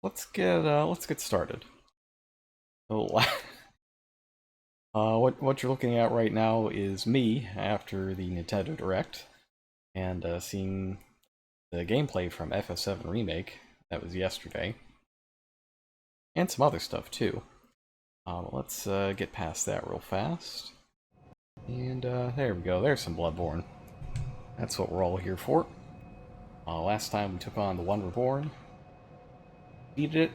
let's get started. So, what you're looking at right now is me after the Nintendo Direct, and seeing the gameplay from FF7 Remake. That was yesterday, and some other stuff too. Let's get past that real fast. And there we go. There's some Bloodborne. That's what we're all here for. Last time we took on the One Reborn, beat it,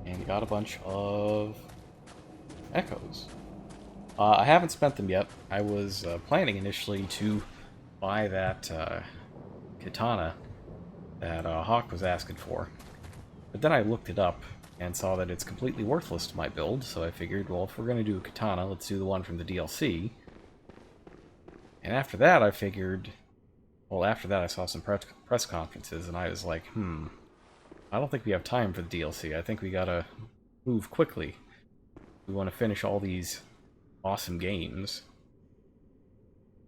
and got a bunch of echoes. I haven't spent them yet. I was planning initially to buy that katana that Hawk was asking for. But then I looked it up and saw that it's completely worthless to my build, so I figured, well, if we're going to do a katana, let's do the one from the DLC. And after that, I figured... Well, after that I saw some press conferences, and I was like, I don't think we have time for the DLC. I think we gotta move quickly. We want to finish all these awesome games.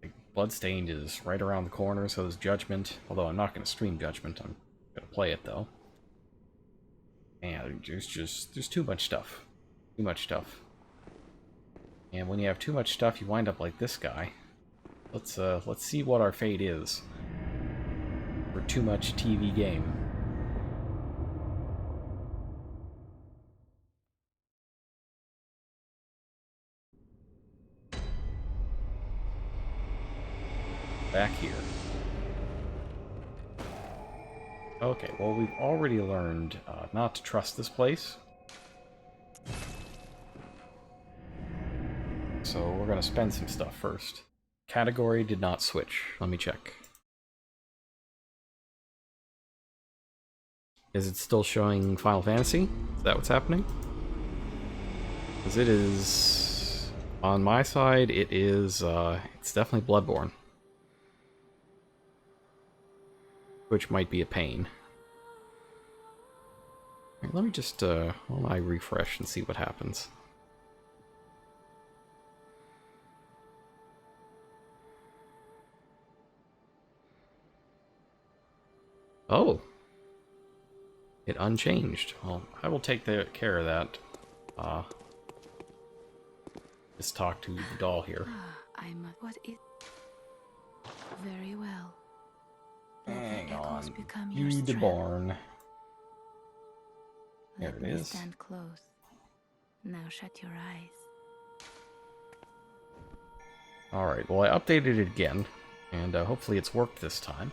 Like, Bloodstained is right around the corner, so is Judgment. Although I'm not going to stream Judgment, I'm going to play it, though. And there's too much stuff. Too much stuff. And when you have too much stuff, you wind up like this guy. Let's see what our fate is for too much TV game. Back here. Okay, well, we've already learned not to trust this place. So we're going to spend some stuff first. Category did not switch. Let me check. Is it still showing Final Fantasy? Is that what's happening? Because it is... On my side, it is... it's definitely Bloodborne. Which might be a pain. Right, let me just, well, I refresh and see what happens. Oh! It unchanged. Well, I will take care of that. Just talk to the doll here. What is... Very well. Hang on. Bloodborne. There it is. Stand close. Now shut your eyes. Alright, well, I updated it again, and hopefully it's worked this time.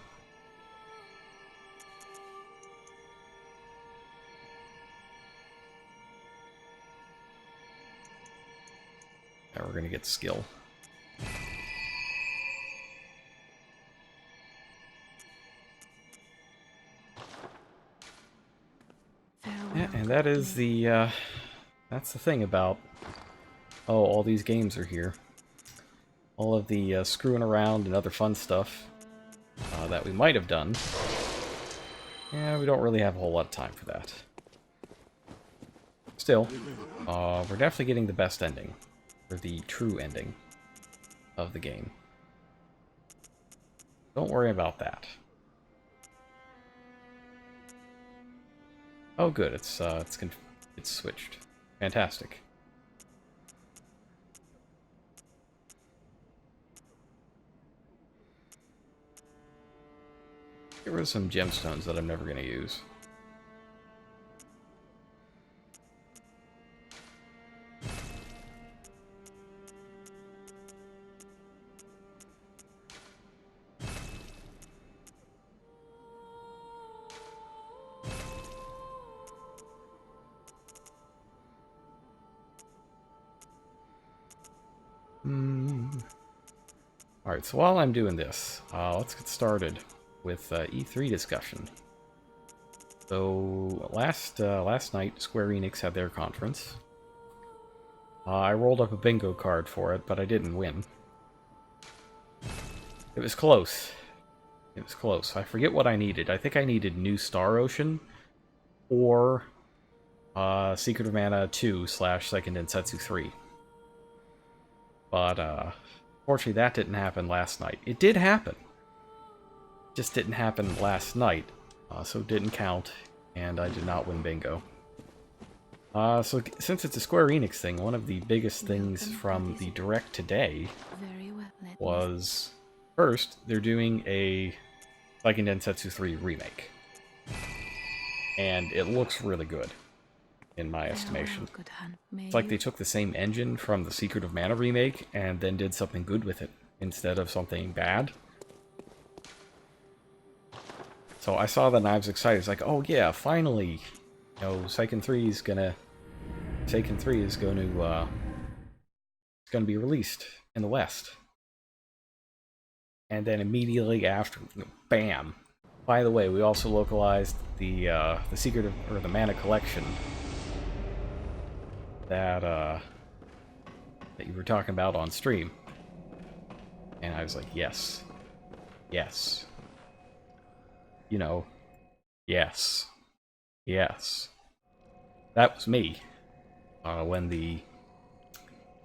Now we're gonna get skill. Yeah, and that is the, that's the thing about, oh, all these games are here. All of the screwing around and other fun stuff that we might have done. Yeah, we don't really have a whole lot of time for that. Still, we're definitely getting the best ending. Or the true ending of the game. Don't worry about that. Oh, good. It's switched. Fantastic. Get rid of some gemstones that I'm never going to use. Alright, so while I'm doing this, let's get started with E3 discussion. So, last night, Square Enix had their conference. I rolled up a bingo card for it, but I didn't win. It was close. It was close. I forget what I needed. I think I needed New Star Ocean, or Secret of Mana 2 / Second Densetsu 3. But, fortunately, that didn't happen last night. It did happen. Just didn't happen last night, so it didn't count and I did not win bingo. So since it's a Square Enix thing, one of the biggest things from the Direct today was, first, they're doing a Seiken Densetsu 3 remake. And it looks really good, in my estimation. It's like they took the same engine from the Secret of Mana remake and then did something good with it, instead of something bad. So I saw that and I was excited. It's like, oh yeah, finally! You know, Seiken 3 is going to it's gonna be released in the West. And then immediately after, bam! By the way, we also localized the Secret of, or the Mana Collection that you were talking about on stream. And I was like, yes. Yes. You know, yes. Yes. That was me. When the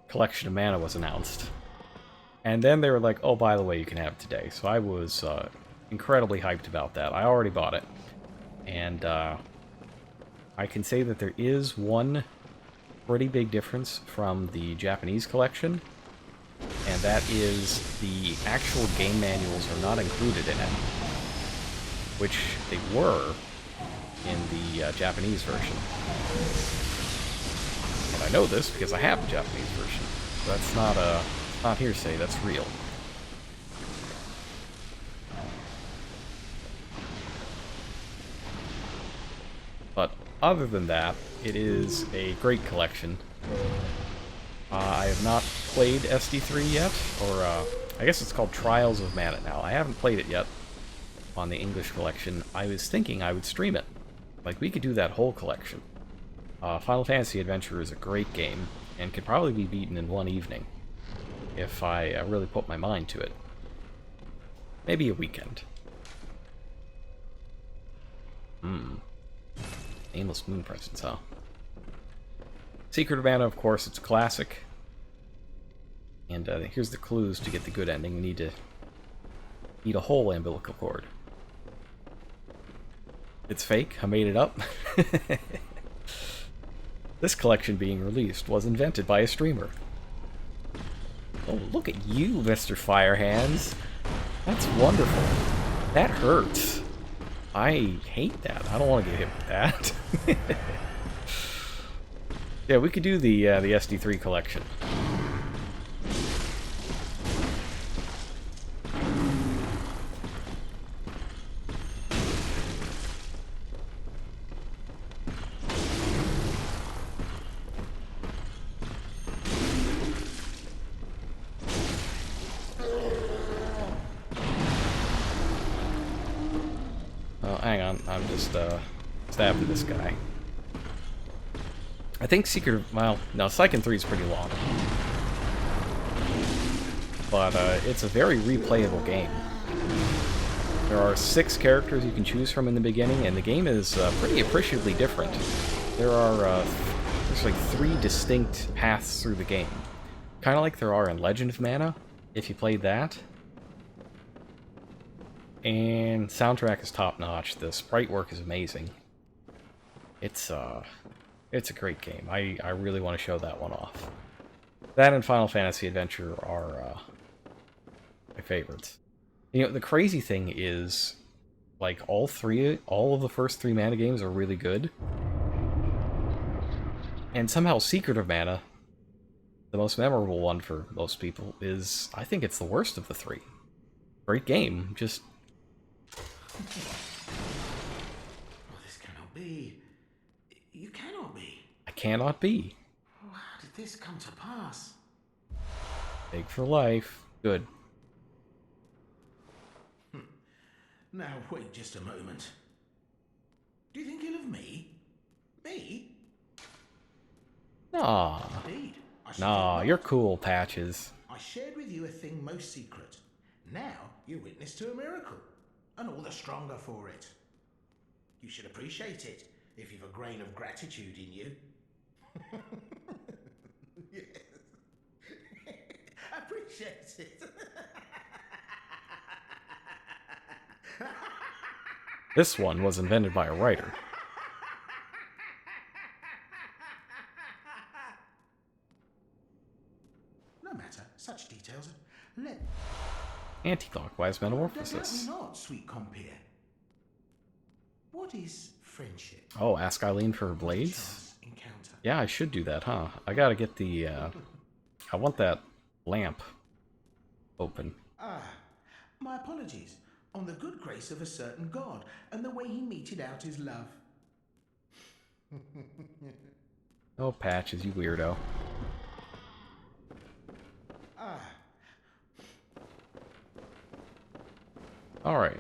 Collection of Mana was announced. And then they were like, oh, by the way, you can have it today. So I was incredibly hyped about that. I already bought it. And I can say that there is one pretty big difference from the Japanese collection. And that is the actual game manuals are not included in it. Which they were in the Japanese version. And I know this because I have the Japanese version. So that's not hearsay, that's real. But other than that, it is a great collection. I have not played SD3 yet, or I guess it's called Trials of Mana now. I haven't played it yet on the English collection. I was thinking I would stream it. Like, we could do that whole collection. Final Fantasy Adventure is a great game, and could probably be beaten in one evening, if I really put my mind to it. Maybe a weekend. Nameless Moon Presence, huh? Secret of Mana, of course, it's a classic. And here's the clues to get the good ending. We need a whole umbilical cord. It's fake, I made it up. This collection being released was invented by a streamer. Oh, look at you, Mr. Firehands. That's wonderful. That hurts. I hate that. I don't want to get hit with that. Yeah, we could do the SD3 collection. Hang on, I'm just stabbing this guy. I think well, no, Seiken 3 is pretty long. But it's a very replayable game. There are 6 characters you can choose from in the beginning, and the game is pretty appreciably different. There's like 3 distinct paths through the game. Kind of like there are in Legend of Mana, if you played that. And soundtrack is top-notch. The sprite work is amazing. It's a great game. I really want to show that one off. That and Final Fantasy Adventure are my favorites. You know, the crazy thing is, like, all of the first 3 Mana games are really good. And somehow Secret of Mana, the most memorable one for most people, is, I think it's the worst of the 3. Great game, just... Oh, this cannot be. You cannot be. I cannot be. Oh, how did this come to pass? Big for life. Good. Now, wait just a moment. Do you think ill of me? Me? Nah. Indeed. Nah, you're cool, Patches. I shared with you a thing most secret. Now, you're witness to a miracle. And all the stronger for it. You should appreciate it, if you've a grain of gratitude in you. Yes. Appreciate it. This one was invented by a writer. Let Anti-clockwise metamorphosis. Definitely not, sweet compeer. What is friendship? Oh, ask Eileen for her blades? Chance encounter. Yeah, I should do that, huh? I gotta get the, I want that lamp open. Ah, my apologies. On the good grace of a certain god, and the way he meted out his love. Oh, Patches, you weirdo. Ah, Alright,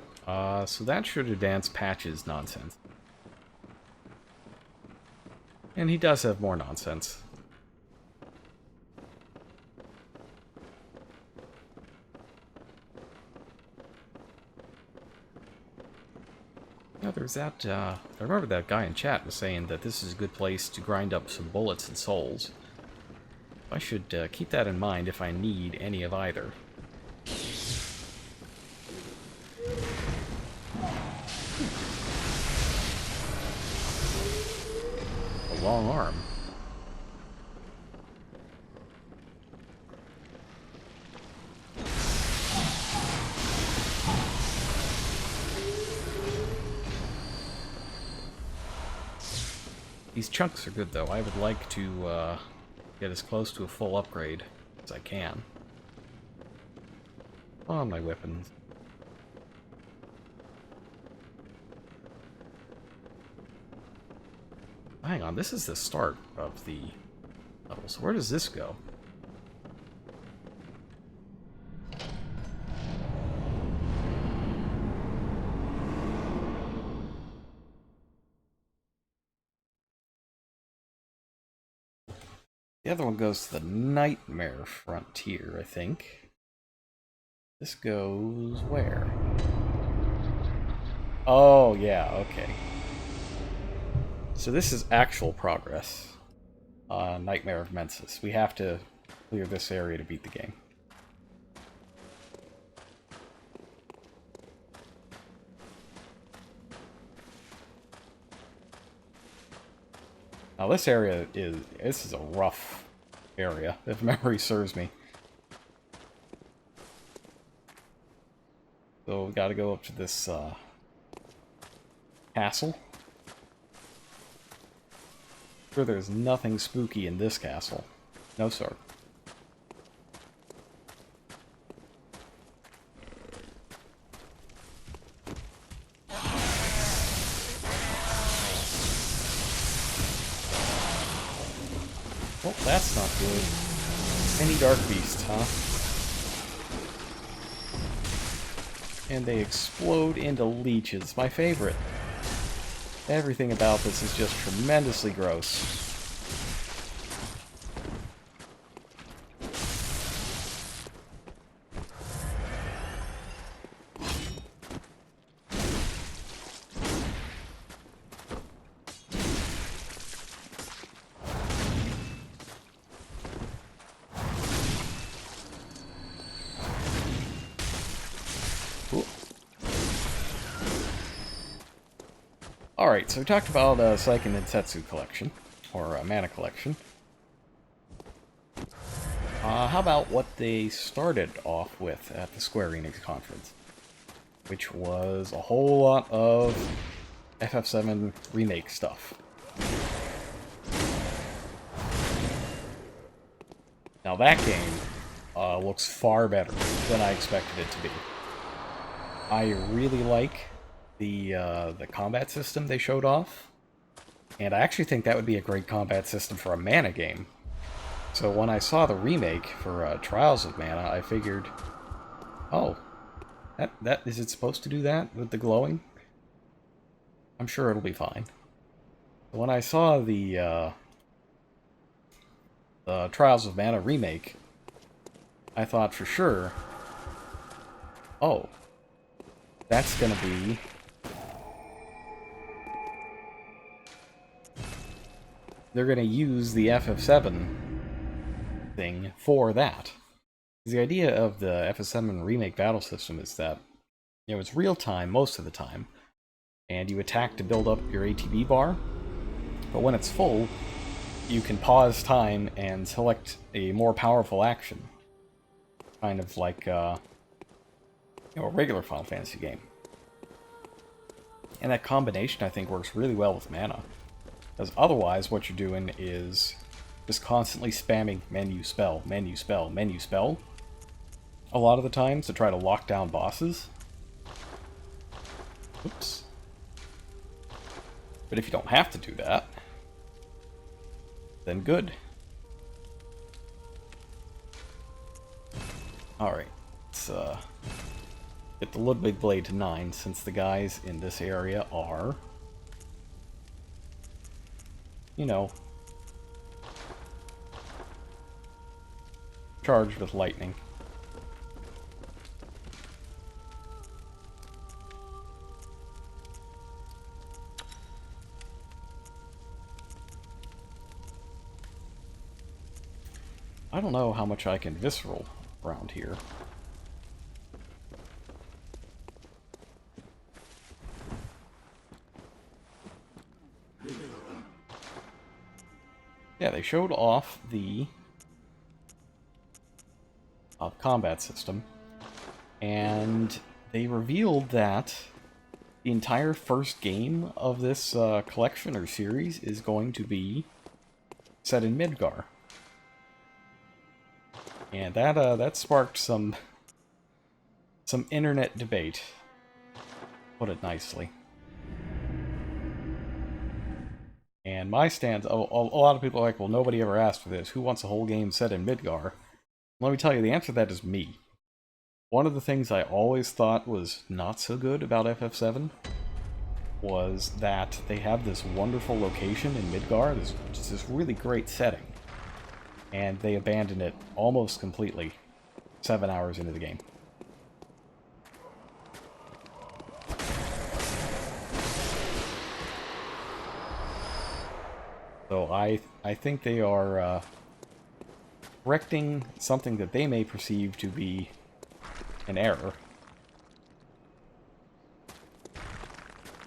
so that should advance Patches' nonsense. And he does have more nonsense. Yeah, there's that, I remember that guy in chat was saying that this is a good place to grind up some bullets and souls. I should keep that in mind if I need any of either. A long arm. These chunks are good, though. I would like to get as close to a full upgrade as I can on my weapons. Hang on, this is the start of the level, so where does this go? The other one goes to the Nightmare Frontier, I think. This goes where? Oh, yeah, okay. So this is actual progress. Nightmare of Mensis. We have to clear this area to beat the game. Now this area is a rough area, if memory serves me. So we gotta go up to this castle. Sure, there's nothing spooky in this castle. No, sir. Well, that's not good. Any dark beast, huh? And they explode into leeches. My favorite. Everything about this is just tremendously gross. Alright, so we talked about Seiken Densetsu collection, or mana collection. How about what they started off with at the Square Enix conference? Which was a whole lot of FF7 remake stuff. Now that game looks far better than I expected it to be. I really like the combat system they showed off, and I actually think that would be a great combat system for a mana game. So when I saw the remake for Trials of Mana, I figured, oh, that is it supposed to do that with the glowing? I'm sure it'll be fine. When I saw the Trials of Mana remake, I thought for sure, oh, that's gonna be they're going to use the FF7 thing for that. The idea of the FF7 remake battle system is that, you know, it's real time most of the time, and you attack to build up your ATB bar, but when it's full, you can pause time and select a more powerful action. kind of like a regular Final Fantasy game. And that combination, I think, works really well with mana. Because otherwise, what you're doing is just constantly spamming menu, spell, menu, spell, menu, spell. A lot of the times to try to lock down bosses. Oops. But if you don't have to do that, then good. Alright, let's get the Ludwig Blade to 9, since the guys in this area are, you know, charged with lightning. I don't know how much I can visceral around here. Yeah, they showed off the combat system, and they revealed that the entire first game of this collection or series is going to be set in Midgar. And that sparked some internet debate, put it nicely. And my stance, a lot of people are like, well, nobody ever asked for this. Who wants a whole game set in Midgar? Let me tell you, the answer to that is me. One of the things I always thought was not so good about FF7 was that they have this wonderful location in Midgar, this really great setting, and they abandoned it almost completely 7 hours into the game. So I think they are correcting something that they may perceive to be an error.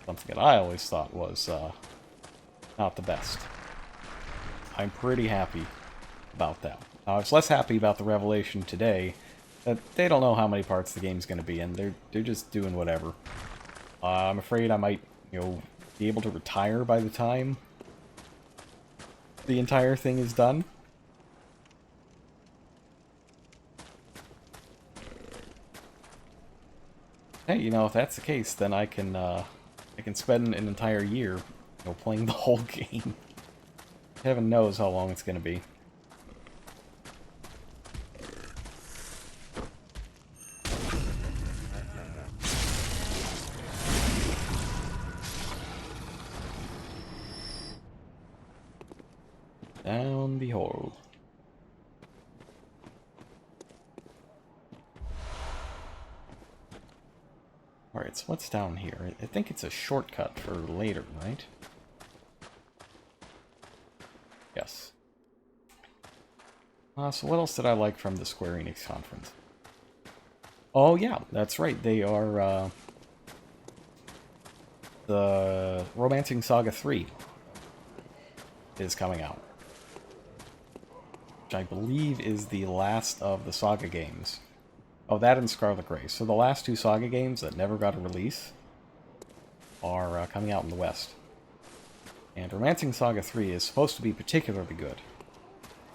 Something that I always thought was not the best. I'm pretty happy about that. I was less happy about the revelation today that they don't know how many parts the game's going to be in. They're just doing whatever. I'm afraid I might, be able to retire by the time the entire thing is done. Hey, if that's the case, then I can spend an entire year, playing the whole game. Heaven knows how long it's going to be. Down the hole. Alright, so what's down here? I think it's a shortcut for later, right? Yes. So what else did I like from the Square Enix conference? Oh yeah, that's right. They are, the Romancing Saga 3 is coming out. Which I believe is the last of the Saga games. Oh, that and Scarlet Grace. So the last two Saga games that never got a release are coming out in the West. And Romancing Saga 3 is supposed to be particularly good.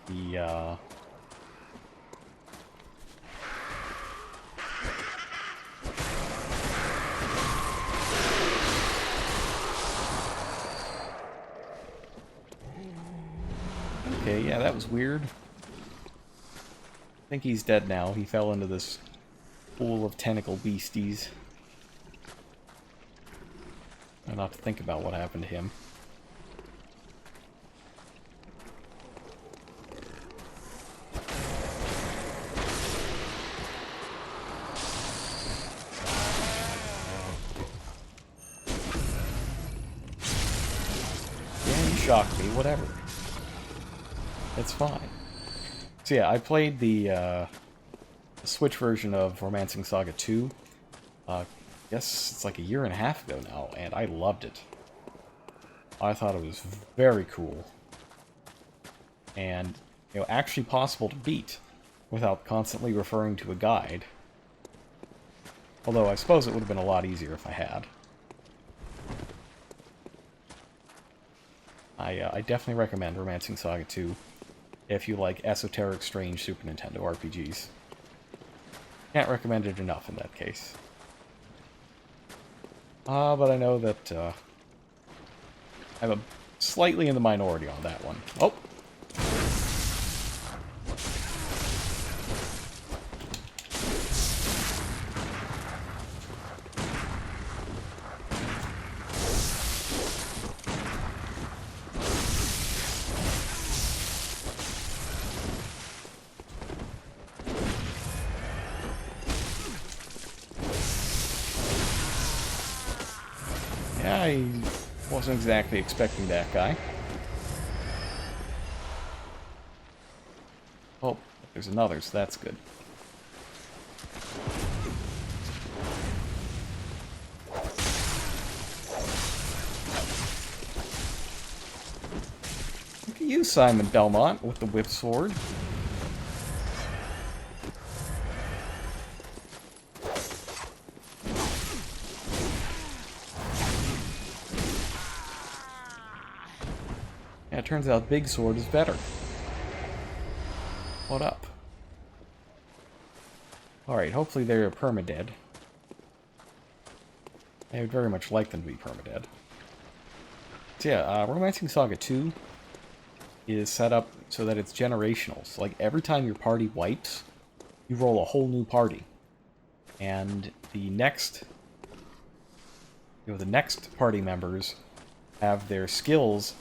The, Okay, yeah, that was weird. I think he's dead now. He fell into this pool of tentacle beasties. Try not to think about what happened to him. Yeah, you shocked me. Whatever. It's fine. So yeah, I played the Switch version of Romancing Saga 2. I guess it's like a year and a half ago now, and I loved it. I thought it was very cool. And, actually possible to beat. without constantly referring to a guide. Although I suppose it would have been a lot easier if I had. I definitely recommend Romancing Saga 2 if you like esoteric, strange Super Nintendo RPGs. Can't recommend it enough in that case. But I know that I'm slightly in the minority on that one. Oh! Yeah, I wasn't exactly expecting that guy. Oh, there's another, so that's good. Look at you, Simon Belmont, with the whip sword. Yeah, it turns out Big Sword is better. What up? Alright, hopefully they're permadead. I would very much like them to be permadead. So yeah, Romancing Saga 2 is set up so that it's generational. So like every time your party wipes, you roll a whole new party. And the next party members have their skills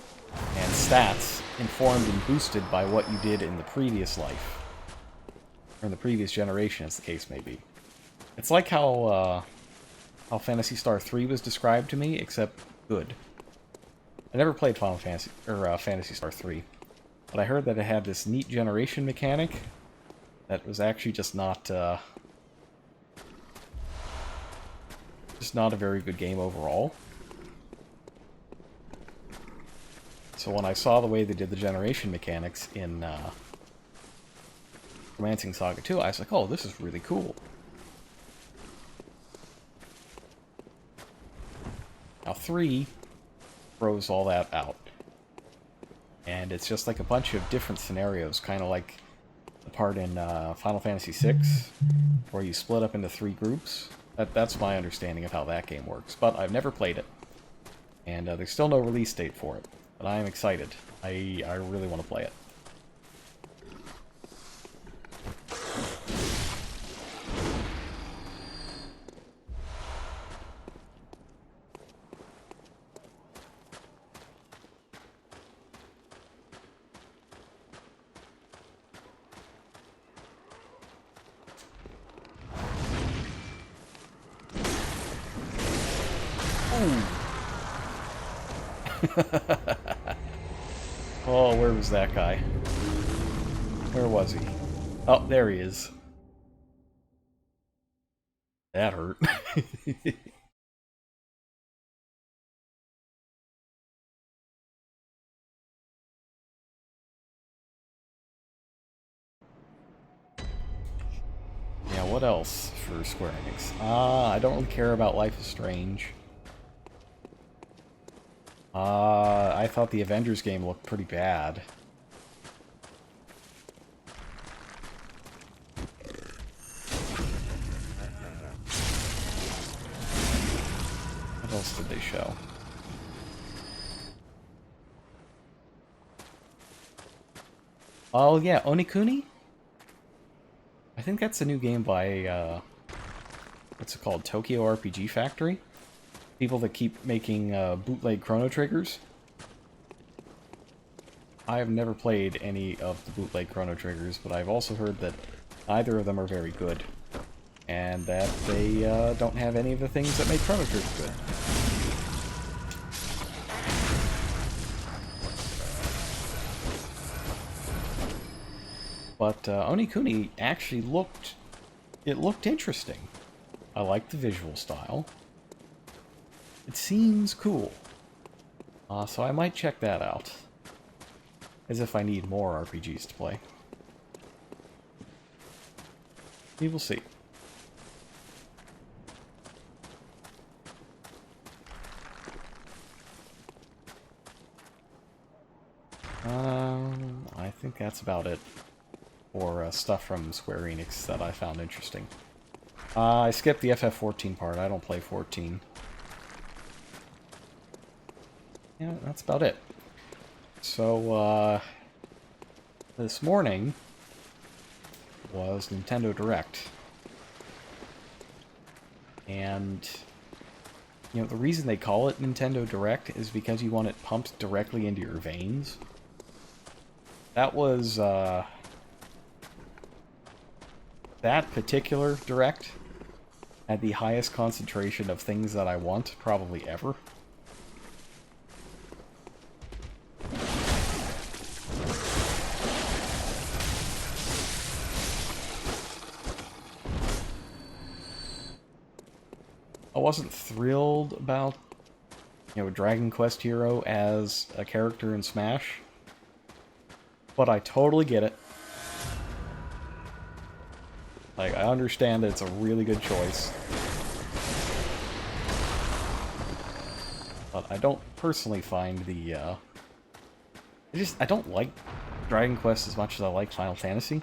and stats informed and boosted by what you did in the previous life. Or in the previous generation, as the case may be. It's like how Phantasy Star 3 was described to me, except good. I never played Phantasy Star 3, but I heard that it had this neat generation mechanic that was actually just not a very good game overall. So when I saw the way they did the generation mechanics in Romancing Saga 2, I was like, oh, this is really cool. Now 3 throws all that out. And it's just like a bunch of different scenarios, kind of like the part in Final Fantasy VI, where you split up into 3 groups. That's my understanding of how that game works, but I've never played it. And there's still no release date for it. But I am excited. I really want to play it. Oh, where was that guy? Where was he? Oh, there he is. That hurt. Yeah, what else for Square Enix? I don't really care about Life is Strange. I thought the Avengers game looked pretty bad. What else did they show? Oh yeah, Onikuni? I think that's a new game by, what's it called? Tokyo RPG Factory? People that keep making bootleg Chrono Triggers. I have never played any of the bootleg Chrono Triggers, but I've also heard that neither of them are very good. And that they don't have any of the things that make Chrono Trigger good. But Onikuni actually looked interesting. I like the visual style. It seems cool. So I might check that out. As if I need more RPGs to play. We will see. I think that's about it for stuff from Square Enix that I found interesting. I skipped the FF14 part. I don't play 14. Yeah, that's about it. So, this morning was Nintendo Direct. And, you know, the reason they call it Nintendo Direct is because you want it pumped directly into your veins. That was, that particular Direct had the highest concentration of things that I want, probably ever. I wasn't thrilled about, you know, Dragon Quest Hero as a character in Smash, but I totally get it. Like, I understand that it's a really good choice. But I don't personally find the, I don't like Dragon Quest as much as I like Final Fantasy.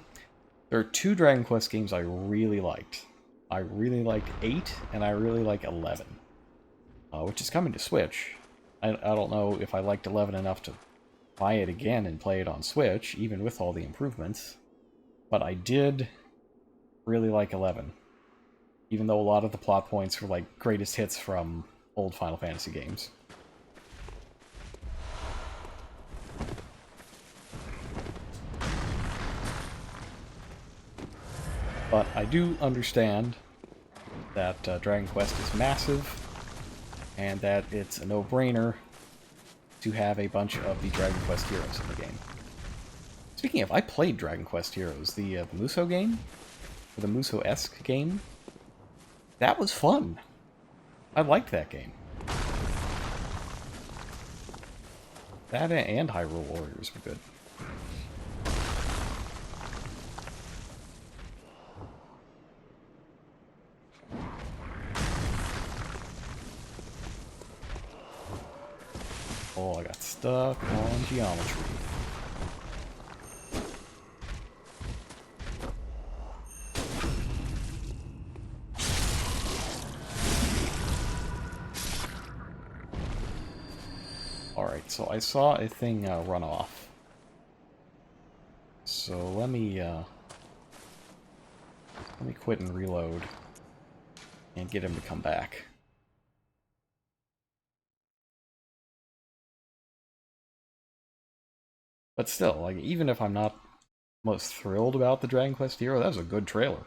There are two Dragon Quest games I really liked. I really liked 8, and I really like 11. Which is coming to Switch. I don't know if I liked 11 enough to buy it again and play it on Switch, even with all the improvements. But I did really like 11. Even though a lot of the plot points were like greatest hits from old Final Fantasy games. But I do understand that Dragon Quest is massive, and that it's a no-brainer to have a bunch of the Dragon Quest heroes in the game. Speaking of, I played Dragon Quest Heroes, the Musou game, or the Musou-esque game. That was fun. I liked that game. That and Hyrule Warriors were good. Oh, I got stuck on geometry. Alright, so I saw a thing run off. So let me quit and reload and get him to come back. But still, like, even if I'm not most thrilled about the Dragon Quest hero, that was a good trailer.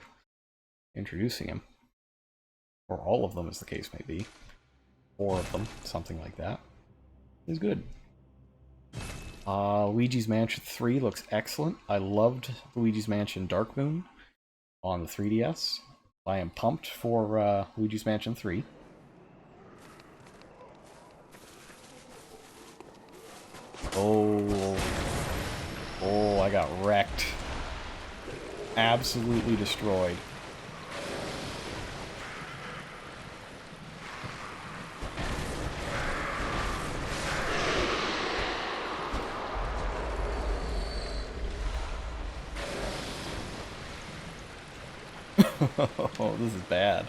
Introducing him. Or all of them, as the case may be. 4 of them, something like that. Is good. Luigi's Mansion 3 looks excellent. I loved Luigi's Mansion Dark Moon on the 3DS. I am pumped for Luigi's Mansion 3. Oh, I got wrecked. Absolutely destroyed. Oh, this is bad.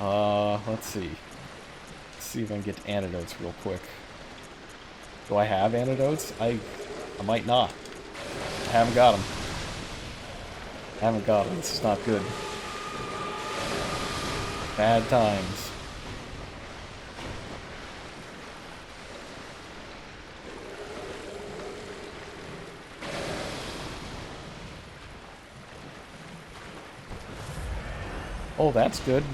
Let's see. Let's see if I can get to antidotes real quick. Do I have antidotes? I might not. I haven't got them. This is not good. Bad times. Oh, that's good.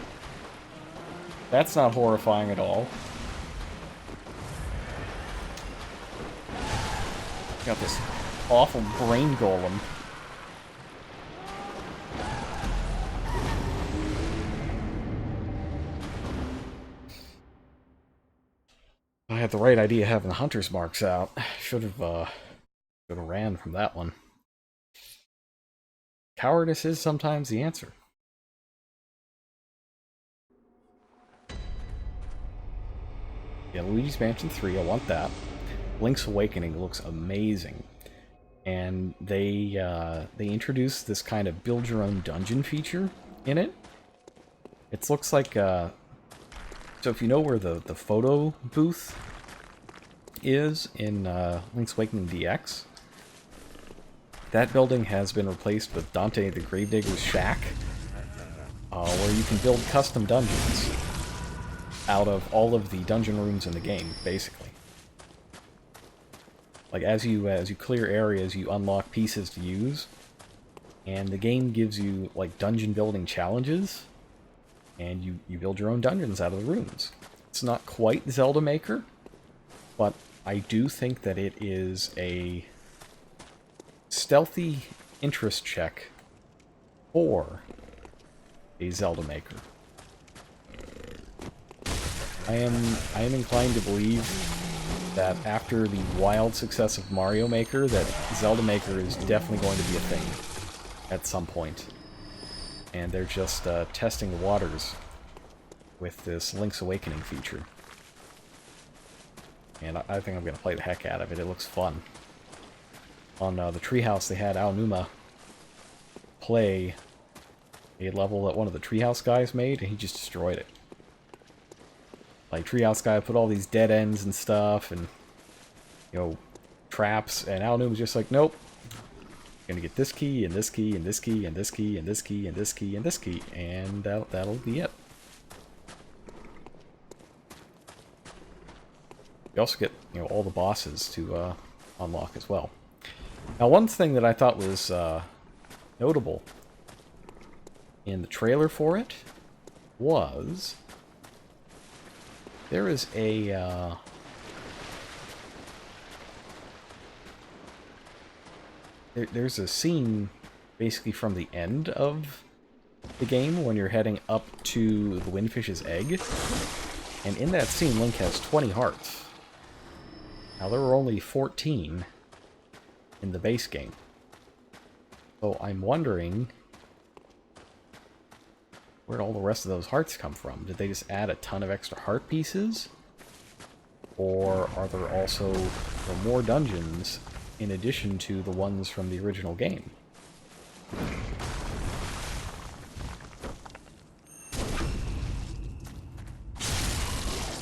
That's not horrifying at all. Got this awful brain golem. I had the right idea having the hunter's marks out. Should have ran from that one. Cowardice is sometimes the answer. Yeah, Luigi's Mansion 3, I want that. Link's Awakening looks amazing. And they introduced this kind of build your own dungeon feature in it. It looks like so if you know where the photo booth is in Link's Awakening DX, that building has been replaced with Dante the Gravedigger's shack, where you can build custom dungeons out of all of the dungeon rooms in the game, basically. Like, as you clear areas, you unlock pieces to use, and the game gives you, like, dungeon building challenges, and you build your own dungeons out of the rooms. It's not quite Zelda Maker, but I do think that it is a stealthy interest check for a Zelda Maker. I am inclined to believe that after the wild success of Mario Maker, that Zelda Maker is definitely going to be a thing at some point. And they're just testing the waters with this Link's Awakening feature. And I think I'm going to play the heck out of it. It looks fun. On the Treehouse, they had Aonuma play a level that one of the Treehouse guys made, and he just destroyed it. Like, Treehouse guy put all these dead ends and stuff, and, you know, traps, and Aonuma's just like, nope. I'm gonna get this key, and this key, and this key, and this key, and this key, and this key, and this key, and that'll be it. You also get, you know, all the bosses to unlock as well. Now, one thing that I thought was notable in the trailer for it was there is a there's a scene basically from the end of the game when you're heading up to the Windfish's egg, and in that scene Link has 20 hearts. Now, there were only 14 in the base game. So I'm wondering where'd all the rest of those hearts come from? Did they just add a ton of extra heart pieces? Or are there also more dungeons in addition to the ones from the original game?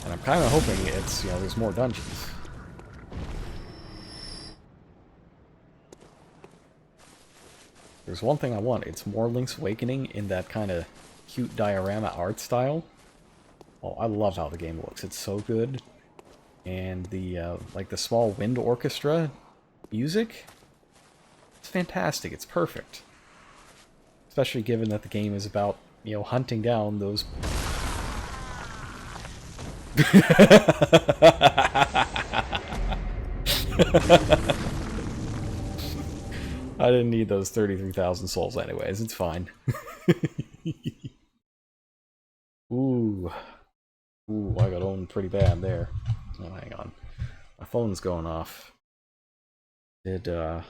And I'm kind of hoping it's, you know, there's more dungeons. There's one thing I want, it's more Link's Awakening in that kind of cute diorama art style. Oh, I love how the game looks, it's so good. And the, like the small wind orchestra music, it's fantastic, it's perfect. Especially given that the game is about, you know, hunting down those... I didn't need those 33,000 souls anyways, it's fine. Ooh. Ooh, I got owned pretty bad there. Oh, hang on. My phone's going off. Did, one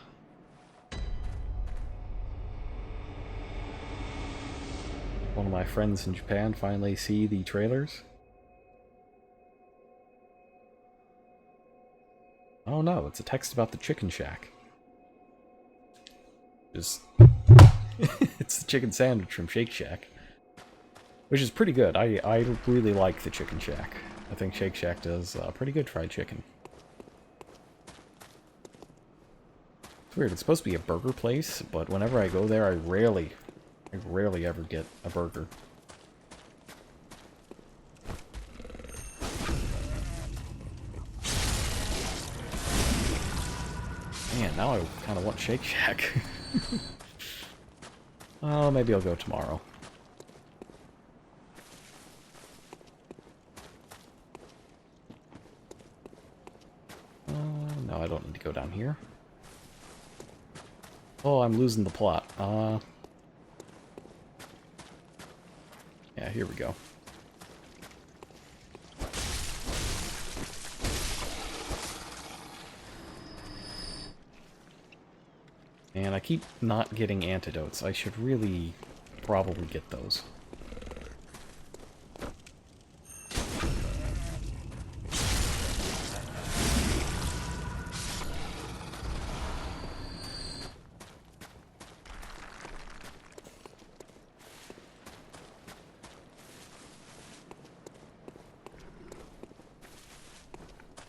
of my friends in Japan finally see the trailers? Oh no, it's a text about the chicken shack. It's the chicken sandwich from Shake Shack. Which is pretty good. I really like the Chicken Shack. I think Shake Shack does pretty good fried chicken. It's weird, it's supposed to be a burger place, but whenever I go there, I rarely ever get a burger. Man, now I kind of want Shake Shack. Oh, maybe I'll go tomorrow. No, I don't need to go down here. Oh, I'm losing the plot. Yeah, here we go. And I keep not getting antidotes. I should really probably get those.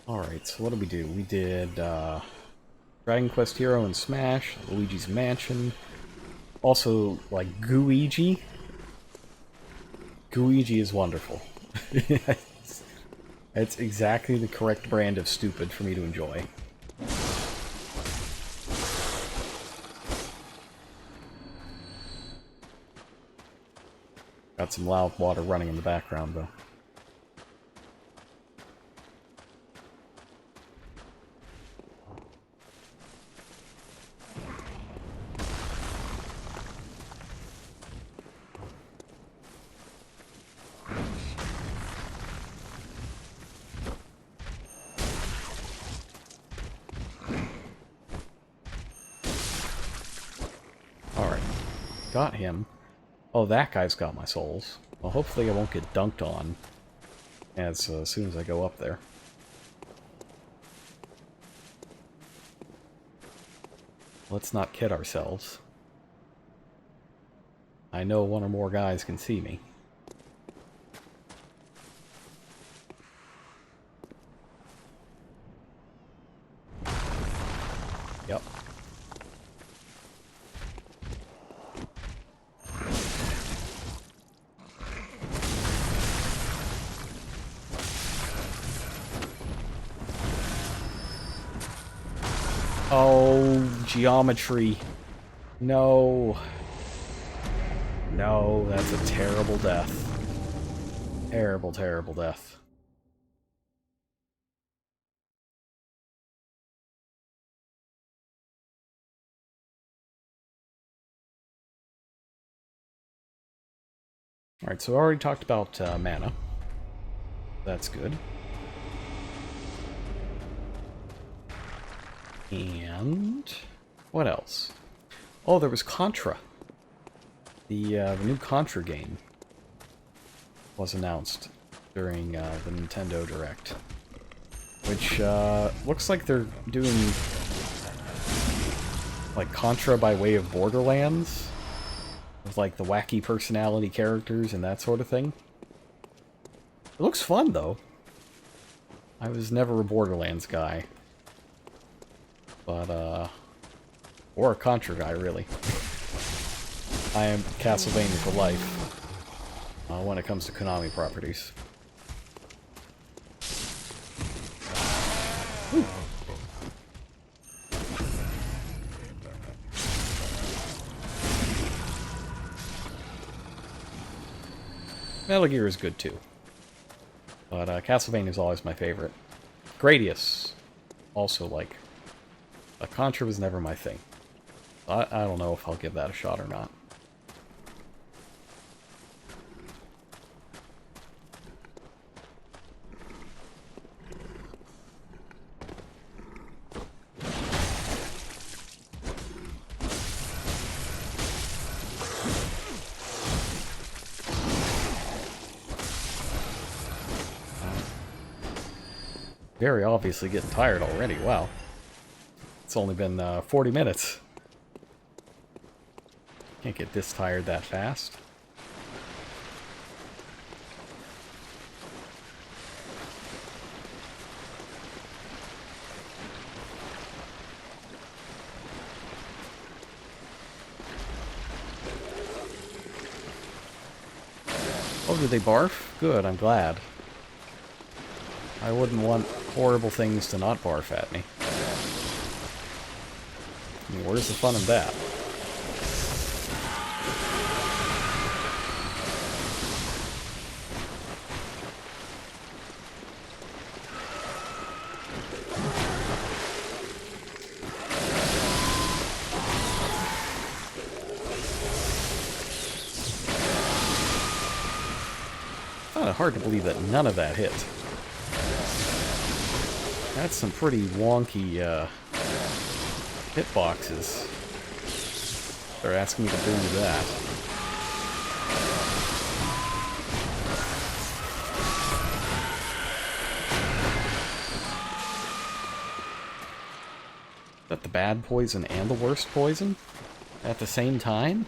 Alright, so what did we do? We did Dragon Quest Hero and Smash, Luigi's Mansion, also, like, Gooigi. Gooigi is wonderful. It's exactly the correct brand of stupid for me to enjoy. Got some loud water running in the background, though. Alright. Got him. Oh, that guy's got my souls. Well, hopefully I won't get dunked on as soon as I go up there. Let's not kid ourselves. I know one or more guys can see me. Yep. Oh, geometry. No. No, that's a terrible death. Terrible, terrible death. Alright, so I already talked about mana. That's good. And what else? Oh, there was Contra. The new Contra game was announced during the Nintendo Direct, which looks like they're doing like Contra by way of Borderlands, with like the wacky personality characters and that sort of thing. It looks fun though. I was never a Borderlands guy. But, or a Contra guy, really. I am Castlevania for life when it comes to Konami properties. Whew. Metal Gear is good too. But Castlevania is always my favorite. Gradius, also like. Contra was never my thing. I don't know if I'll give that a shot or not. Very obviously getting tired already, wow. It's only been 40 minutes. Can't get this tired that fast. Oh, did they barf? Good, I'm glad. I wouldn't want horrible things to not barf at me. I mean, where's the fun in that? Kind of hard to believe that none of that hit. That's some pretty wonky hitboxes. They're asking me to believe that. Is that the bad poison and the worst poison at the same time?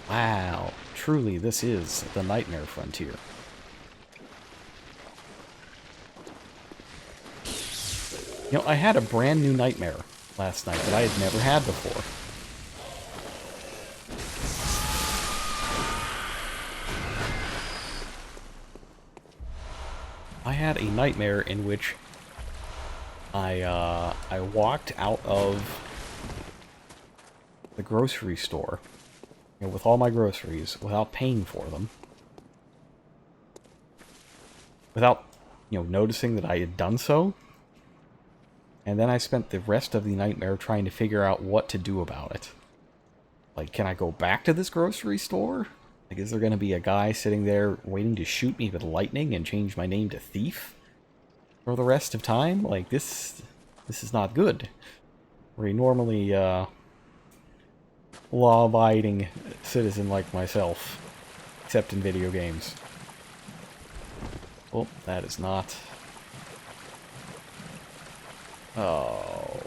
Wow, truly this is the nightmare frontier. You know, I had a brand new nightmare last night that I had never had before. I had a nightmare in which I walked out of the grocery store, you know, with all my groceries without paying for them, without, you know, noticing that I had done so, and then I spent the rest of the nightmare trying to figure out what to do about it. Like, can I go back to this grocery store? Like, is there going to be a guy sitting there waiting to shoot me with lightning and change my name to Thief for the rest of time? Like, this is not good. For a normally, law-abiding citizen like myself. Except in video games. Oh, that is not... Oh...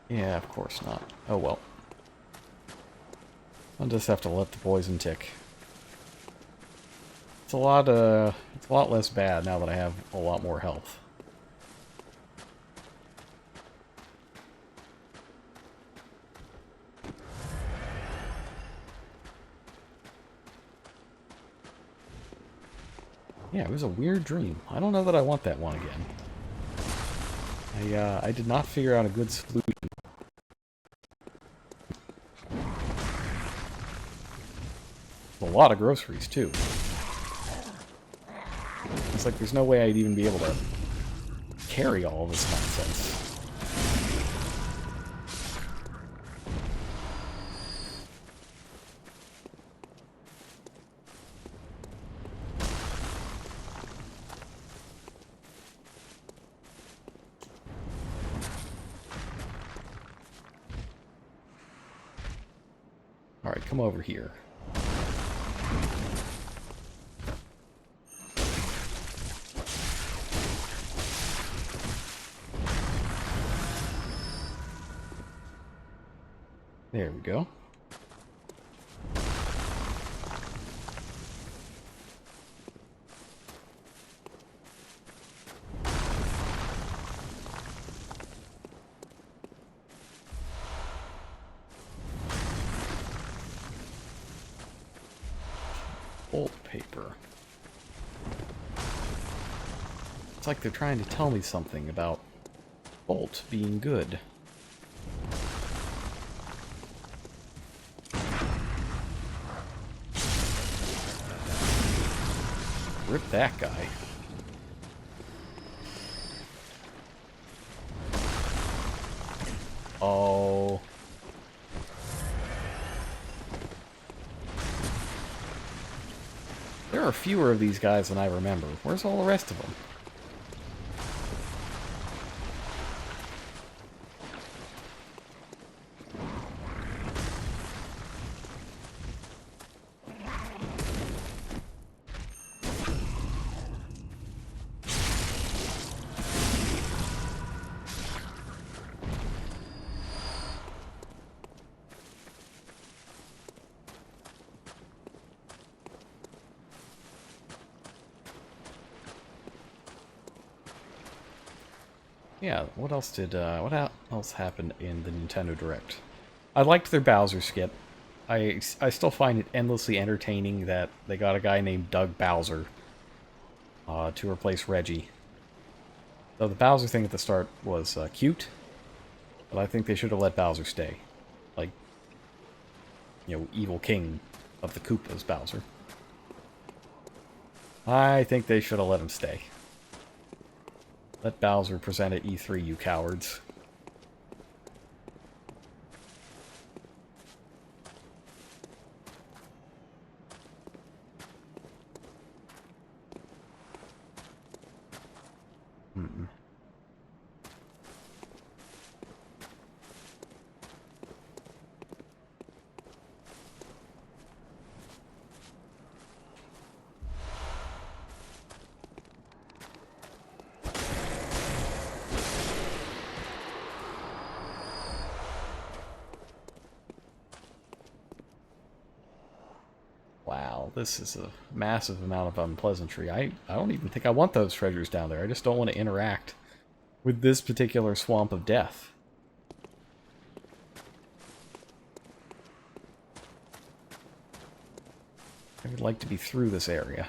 Yeah, of course not. Oh well. I'll just have to let the poison tick. It's a lot less bad now that I have a lot more health. Yeah, it was a weird dream. I don't know that I want that one again. I did not figure out a good solution. A lot of groceries, too. It's like there's no way I'd even be able to carry all of this nonsense. Alright, come over here. There we go. Old paper. It's like they're trying to tell me something about Bolt being good. Rip that guy. Oh. There are fewer of these guys than I remember. Where's all the rest of them? Yeah, what else happened in the Nintendo Direct? I liked their Bowser skit. I still find it endlessly entertaining that they got a guy named Doug Bowser to replace Reggie. So the Bowser thing at the start was cute, but I think they should have let Bowser stay. Like, you know, evil king of the Koopas, Bowser. I think they should have let him stay. Let Bowser present at E3, you cowards. Hmm. this is a massive amount of unpleasantry. I don't even think I want those treasures down there. I just don't want to interact with this particular swamp of death. I would like to be through this area.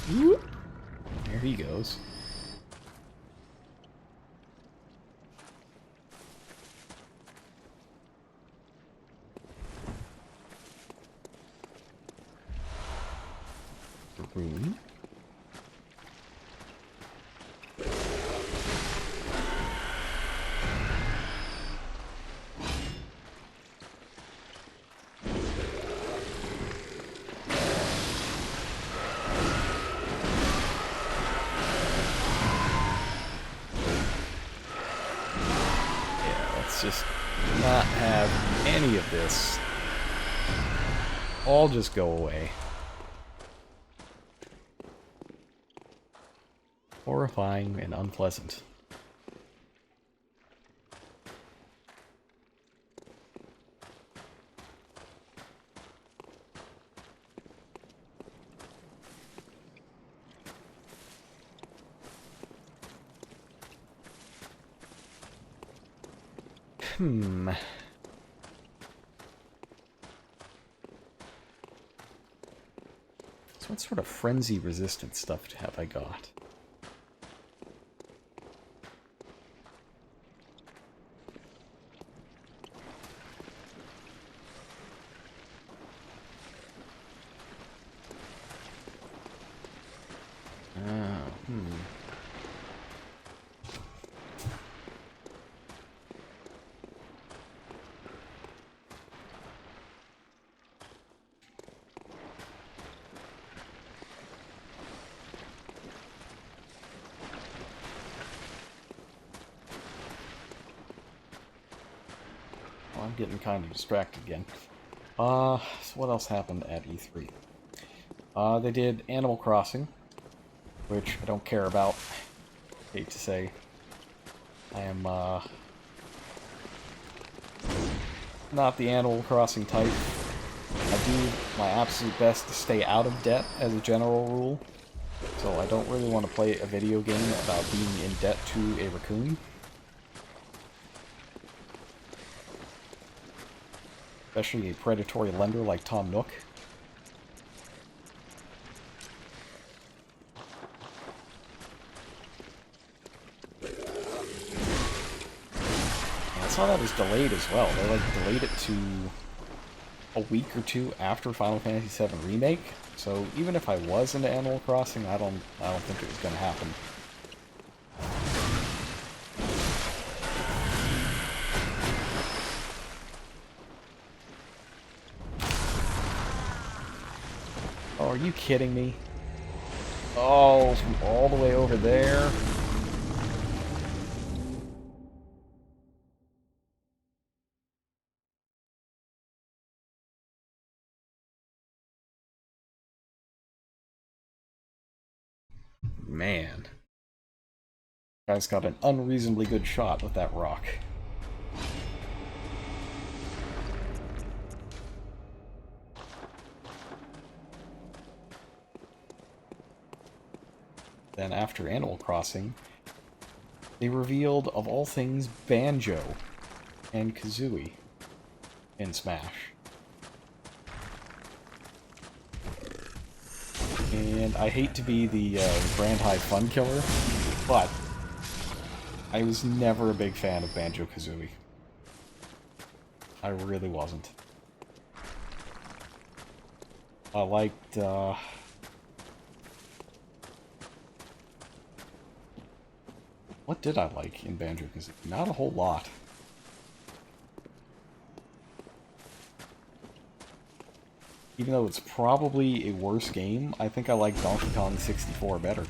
Whoop. There he goes. Rune. Just not have any of this. All just go away. Horrifying and unpleasant. So what sort of frenzy resistant stuff have I got? I'm getting kind of distracted again. So what else happened at E3? They did Animal Crossing, which I don't care about. Hate to say. I am, not the Animal Crossing type. I do my absolute best to stay out of debt as a general rule, so I don't really want to play a video game about being in debt to a raccoon. Especially a predatory lender like Tom Nook. And I saw that was delayed as well. They like delayed it to a week or two after Final Fantasy VII Remake. So even if I was into Animal Crossing, I don't think it was going to happen. Oh, are you kidding me? Oh, from all the way over there? Man. Guy's got an unreasonably good shot with that rock. Then after Animal Crossing, they revealed, of all things, Banjo and Kazooie in Smash. And I hate to be the Grand High Fun Killer, but I was never a big fan of Banjo-Kazooie. I really wasn't. I liked, what did I like in Banjo-Kazooie? Not a whole lot. Even though it's probably a worse game, I think I like Donkey Kong 64 better.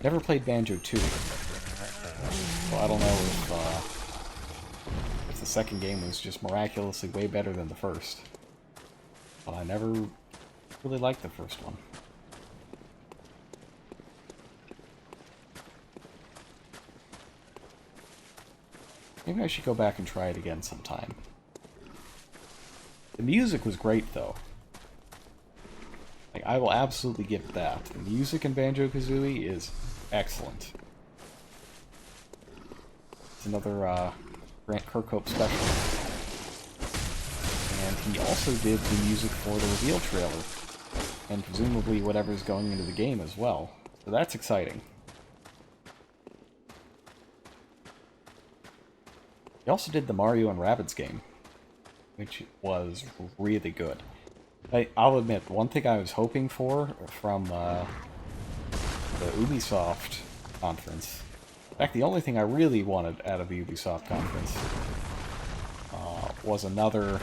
Never played Banjo 2. So I don't know if the second game was just miraculously way better than the first. But I never really liked the first one. Maybe I should go back and try it again sometime. The music was great, though. Like, I will absolutely give it that. The music in Banjo-Kazooie is excellent. It's another Grant Kirkhope special. And he also did the music for the reveal trailer. And presumably whatever's going into the game as well. So that's exciting. He also did the Mario and Rabbids game, which was really good. I'll admit, one thing I was hoping for from the Ubisoft conference, in fact, the only thing I really wanted out of the Ubisoft conference was another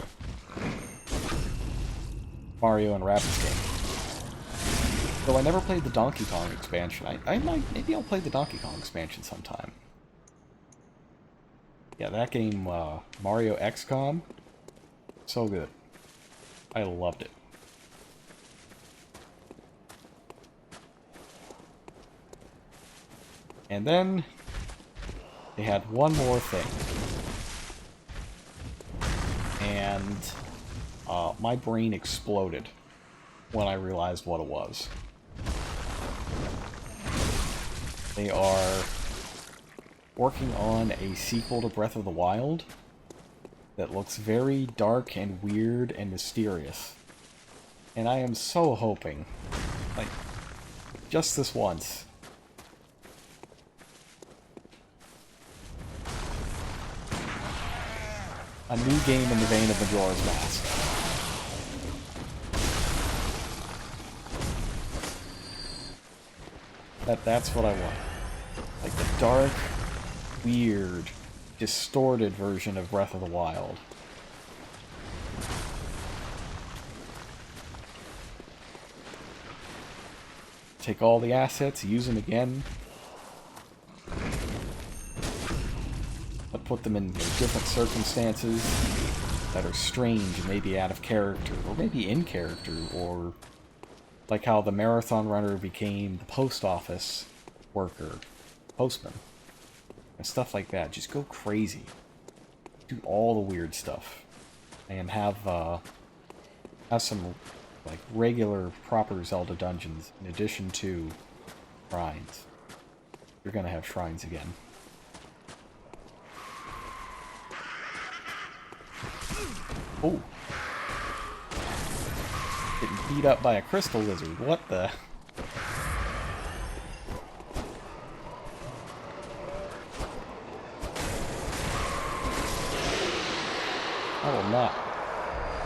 Mario and Rabbids game. Though I never played the Donkey Kong expansion. Maybe I'll play the Donkey Kong expansion sometime. Yeah, that game, Mario XCOM, so good. I loved it. And then they had one more thing. And my brain exploded when I realized what it was. They are working on a sequel to Breath of the Wild that looks very dark and weird and mysterious. And I am so hoping, like, just this once, a new game in the vein of Majora's Mask. That's what I want. Like the dark, weird, distorted version of Breath of the Wild. Take all the assets, use them again, but put them in different circumstances that are strange and maybe out of character, or maybe in character, or like how the marathon runner became the post office worker, postman, and stuff like that. Just go crazy. Do all the weird stuff. And have some like regular proper Zelda dungeons in addition to shrines. You're gonna have shrines again. Oh. Getting beat up by a crystal lizard. What the? I will not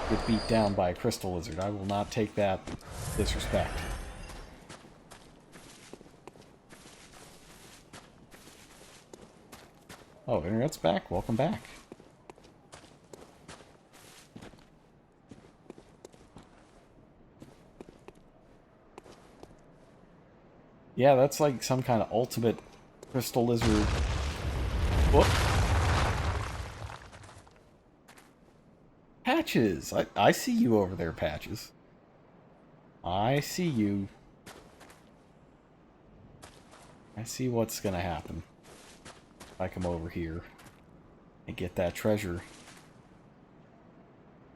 get beat down by a crystal lizard. I will not take that disrespect. Oh, internet's back. Welcome back. Yeah, that's like some kind of ultimate crystal lizard. Whoop. Patches! I see you over there, Patches. I see you. I see what's gonna happen if I come over here and get that treasure.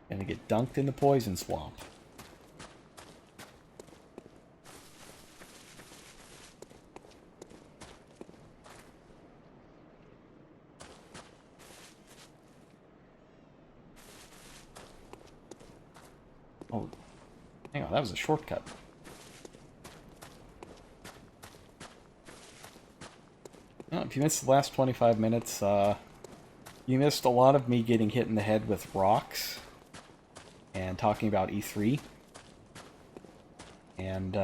Gonna get dunked in the poison swamp. Oh, hang on, that was a shortcut. Oh, if you missed the last 25 minutes, you missed a lot of me getting hit in the head with rocks and talking about E3. And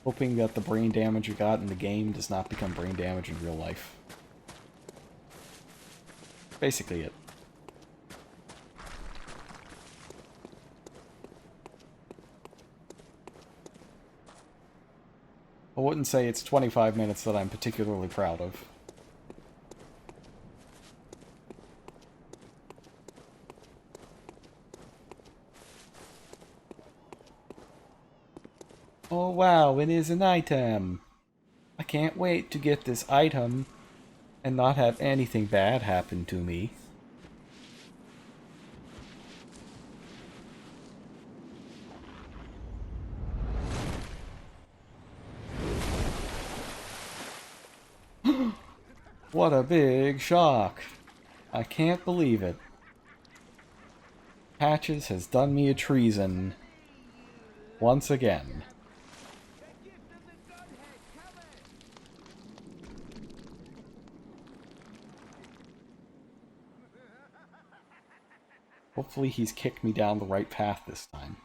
Hoping that the brain damage you got in the game does not become brain damage in real life. Basically it. I wouldn't say it's 25 minutes that I'm particularly proud of. Oh wow, it is an item! I can't wait to get this item and not have anything bad happen to me. What a big shock! I can't believe it. Patches has done me a treason. Once again. Hopefully he's kicked me down the right path this time.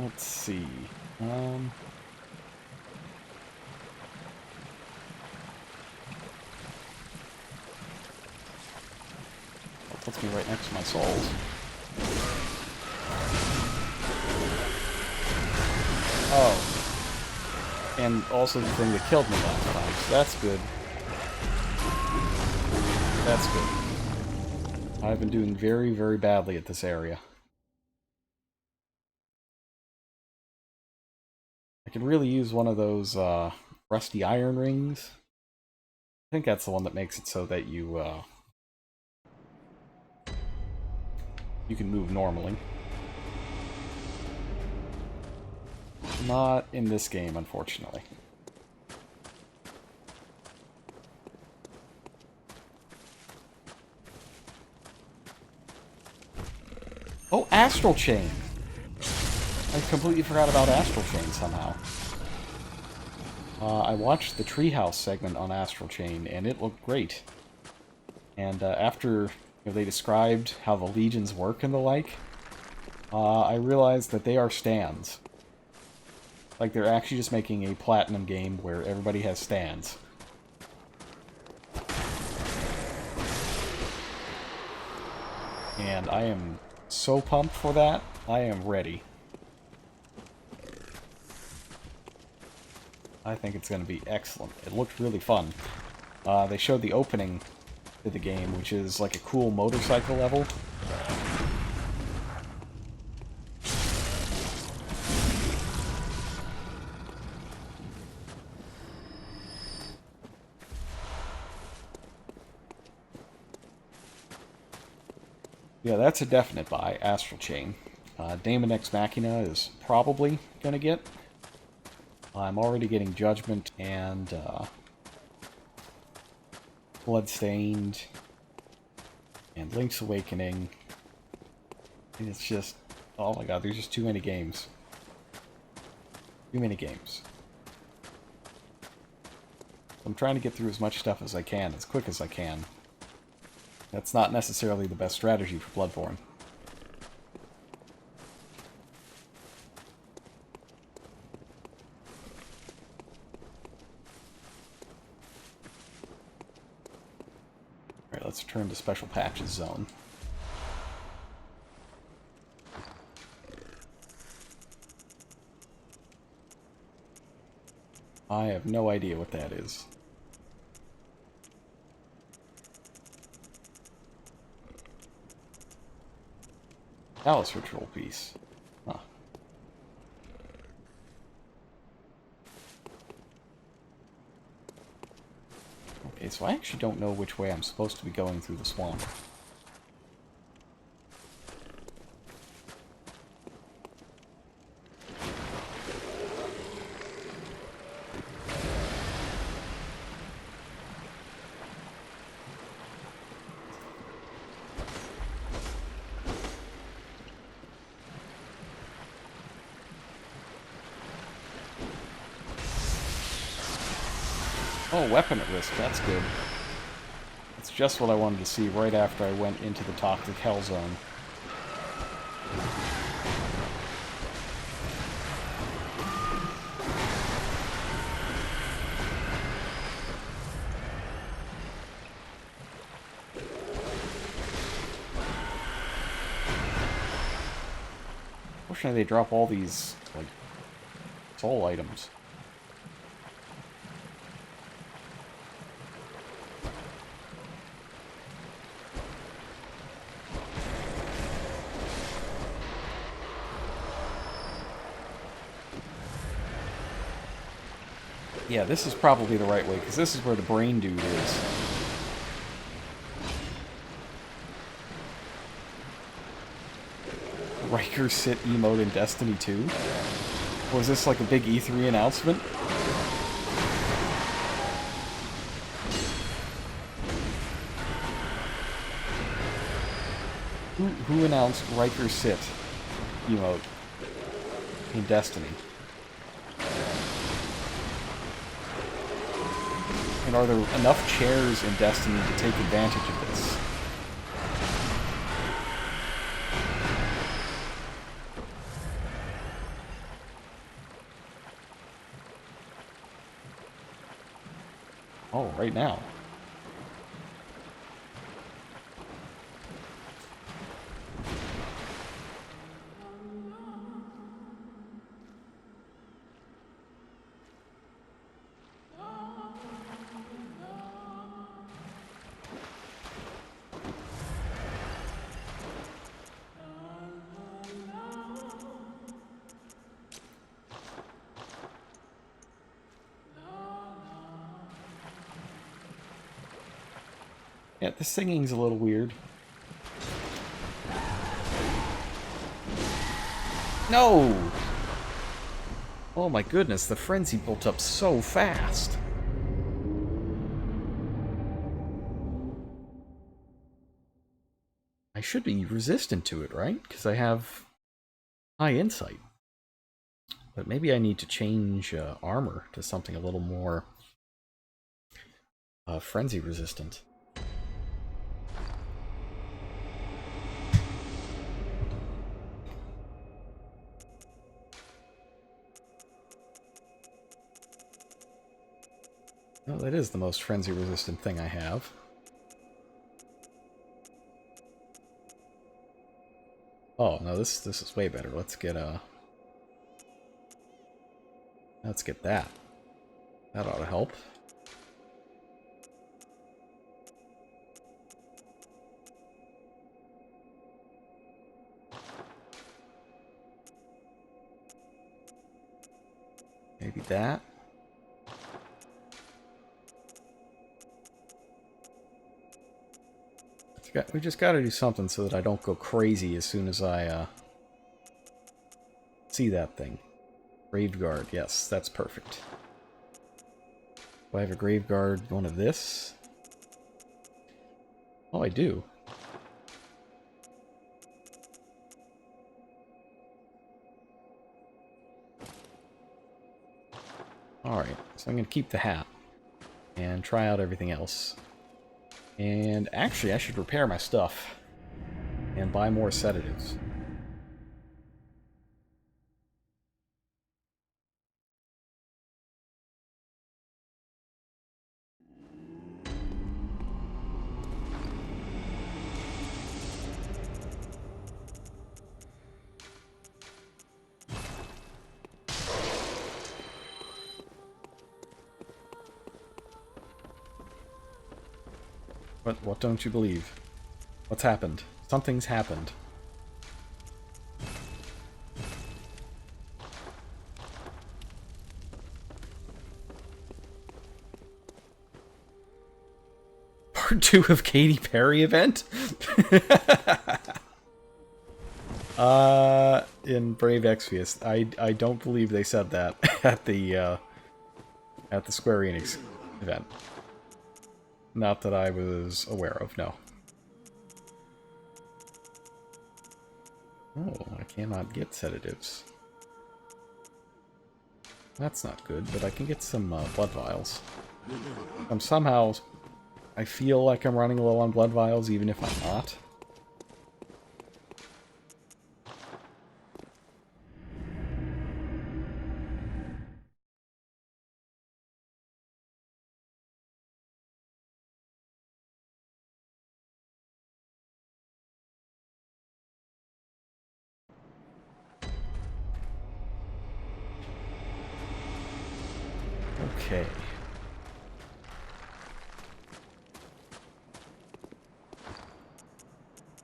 Let's see. That puts me right next to my souls. Oh. And also the thing that killed me last time, so that's good. That's good. I've been doing very, very badly at this area. I could really use one of those rusty iron rings. I think that's the one that makes it so that you can move normally. Not in this game, unfortunately. Oh, Astral Chain! I completely forgot about Astral Chain somehow. I watched the Treehouse segment on Astral Chain, and it looked great. And after they described how the legions work and the like, I realized that they are stands. Like, they're actually just making a platinum game where everybody has stands. And I am so pumped for that. I am ready. I think it's going to be excellent. It looked really fun. They showed the opening to the game, which is like a cool motorcycle level. Yeah, that's a definite buy, Astral Chain. Daemon X Machina is probably going to get. I'm already getting Judgment and Bloodstained and Link's Awakening. And it's just, oh my god, there's just too many games. Too many games. I'm trying to get through as much stuff as I can, as quick as I can. That's not necessarily the best strategy for Bloodborne. Alright, let's return to Special Patches Zone. I have no idea what that is. Alice Ritual piece. Huh. Okay, so I actually don't know which way I'm supposed to be going through the swamp. Oh, weapon at risk. That's good. That's just what I wanted to see right after I went into the toxic hell zone. Fortunately, they drop all these, like, soul items. Yeah, this is probably the right way, because this is where the brain dude is. Riker sit emote in Destiny 2? Was this like a big E3 announcement? Who announced Riker sit emote in Destiny? And are there enough chairs in Destiny to take advantage of this? Oh, right now. Yeah, the singing's a little weird. No! Oh my goodness, the frenzy built up so fast. I should be resistant to it, right? Because I have high insight. But maybe I need to change armor to something a little more frenzy resistant. Well, that is the most frenzy resistant thing I have. Oh, no, this is way better. Let's get that. That ought to help. Maybe that. We just gotta do something so that I don't go crazy as soon as I see that thing. Graveguard, yes, that's perfect. Do I have a Graveguard one of this? Oh, I do. Alright, so I'm gonna keep the hat and try out everything else. And actually, I should repair my stuff and buy more sedatives. What don't you believe? What's happened? Something's happened. Part 2 of Katy Perry event? In Brave Exvius. I don't believe they said that at the Square Enix event. Not that I was aware of, no. Oh, I cannot get sedatives. That's not good, but I can get some blood vials. Somehow... I feel like I'm running low on blood vials, even if I'm not. Okay.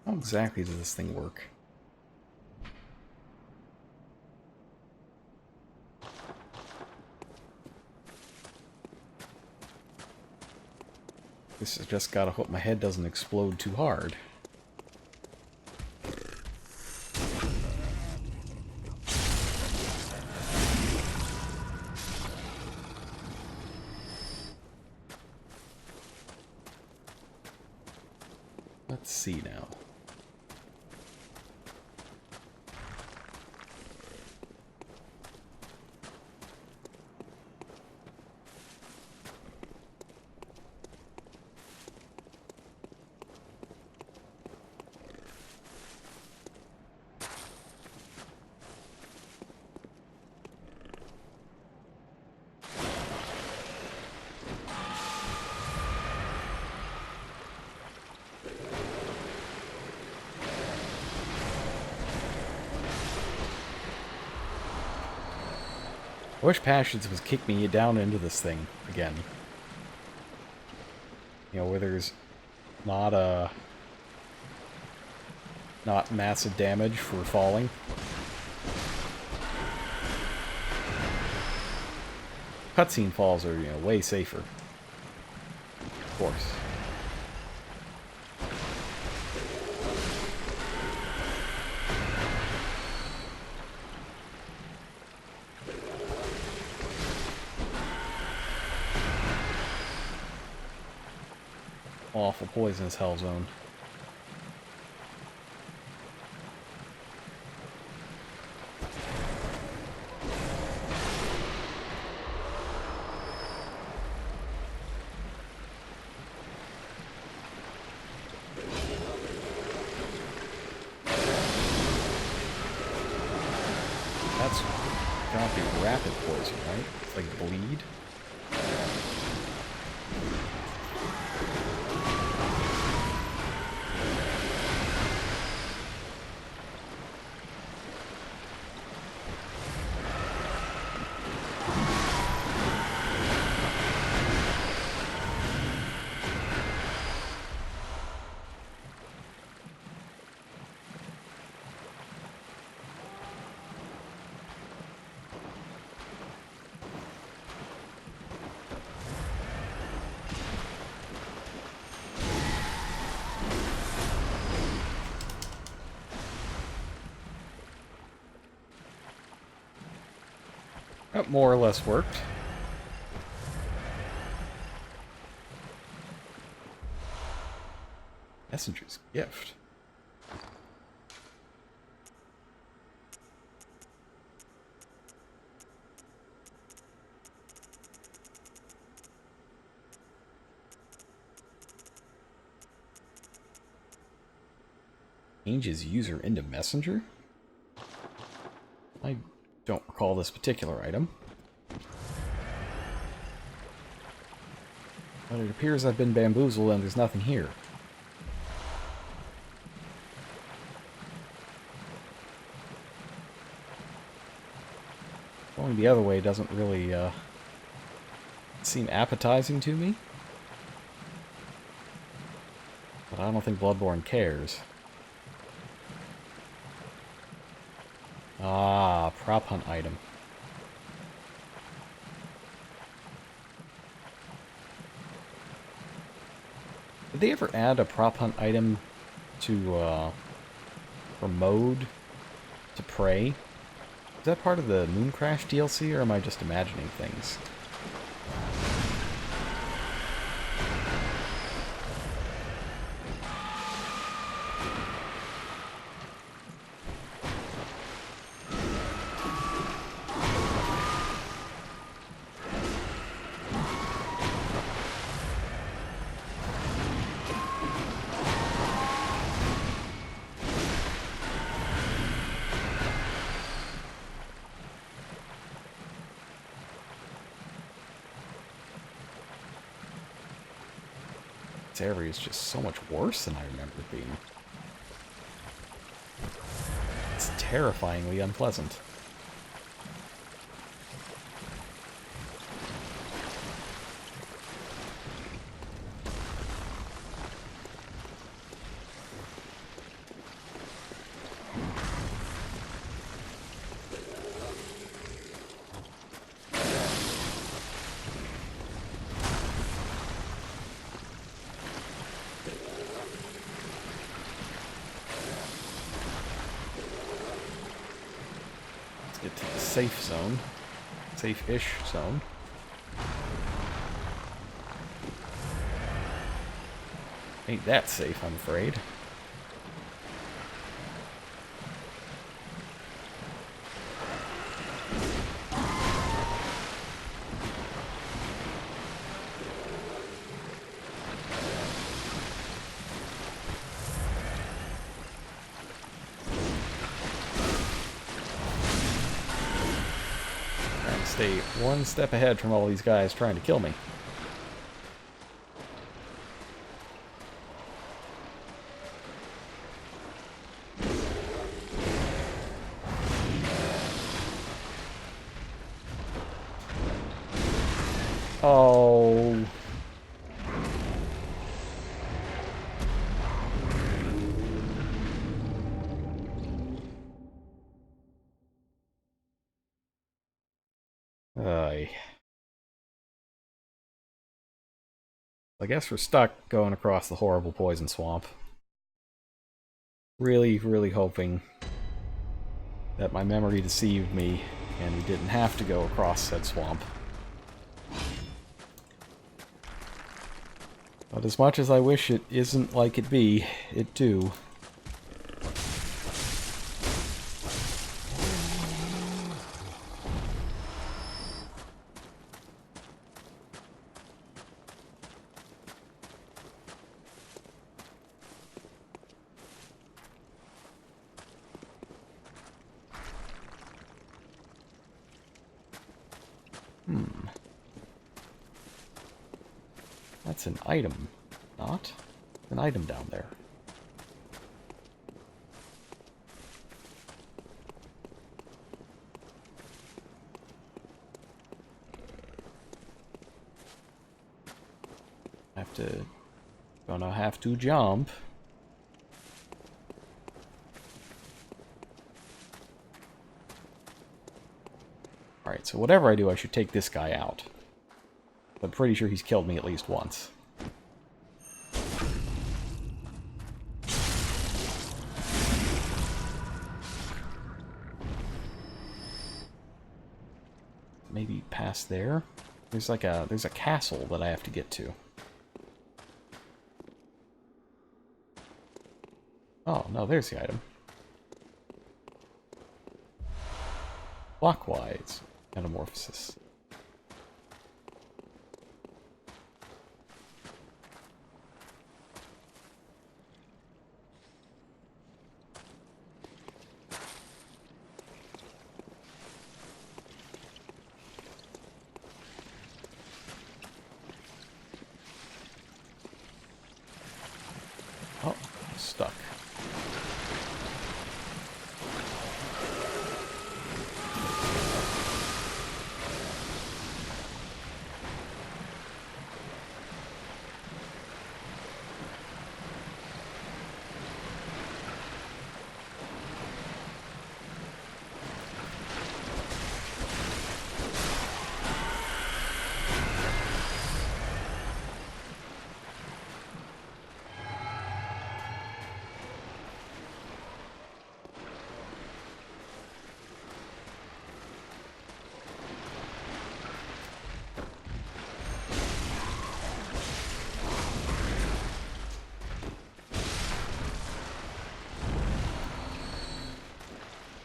How exactly does this thing work? This has just gotta hope my head doesn't explode too hard. Let's see now. I wish Passions was kick me down into this thing again. You know, where there's not massive damage for falling. Cutscene falls are, you know, way safer. Of course. Awful poisonous hell zone. That's gotta be rapid poison, right? It's like bleed. That more or less worked. Messenger's gift. Changes user into Messenger? I don't recall this particular item. But it appears I've been bamboozled and there's nothing here. Going the other way doesn't really seem appetizing to me. But I don't think Bloodborne cares. Ah, prop hunt item. Did they ever add a prop hunt item to, for mode to Prey? Is that part of the Moon Crash DLC, or am I just imagining things? This area is just so much worse than I remember it being. It's terrifyingly unpleasant. Get to the safe zone. Safe-ish zone. Ain't that safe, I'm afraid. Stay one step ahead from all these guys trying to kill me. Oh. I guess we're stuck going across the horrible poison swamp. Really, really hoping that my memory deceived me and we didn't have to go across said swamp. But as much as I wish it isn't like it be, it do. That's an item, not? An item down there. Gonna have to jump. Alright, so whatever I do, I should take this guy out. I'm pretty sure he's killed me at least once. Maybe past there? There's a castle that I have to get to. Oh, no, there's the item. Clockwise metamorphosis. Oh, I'm stuck.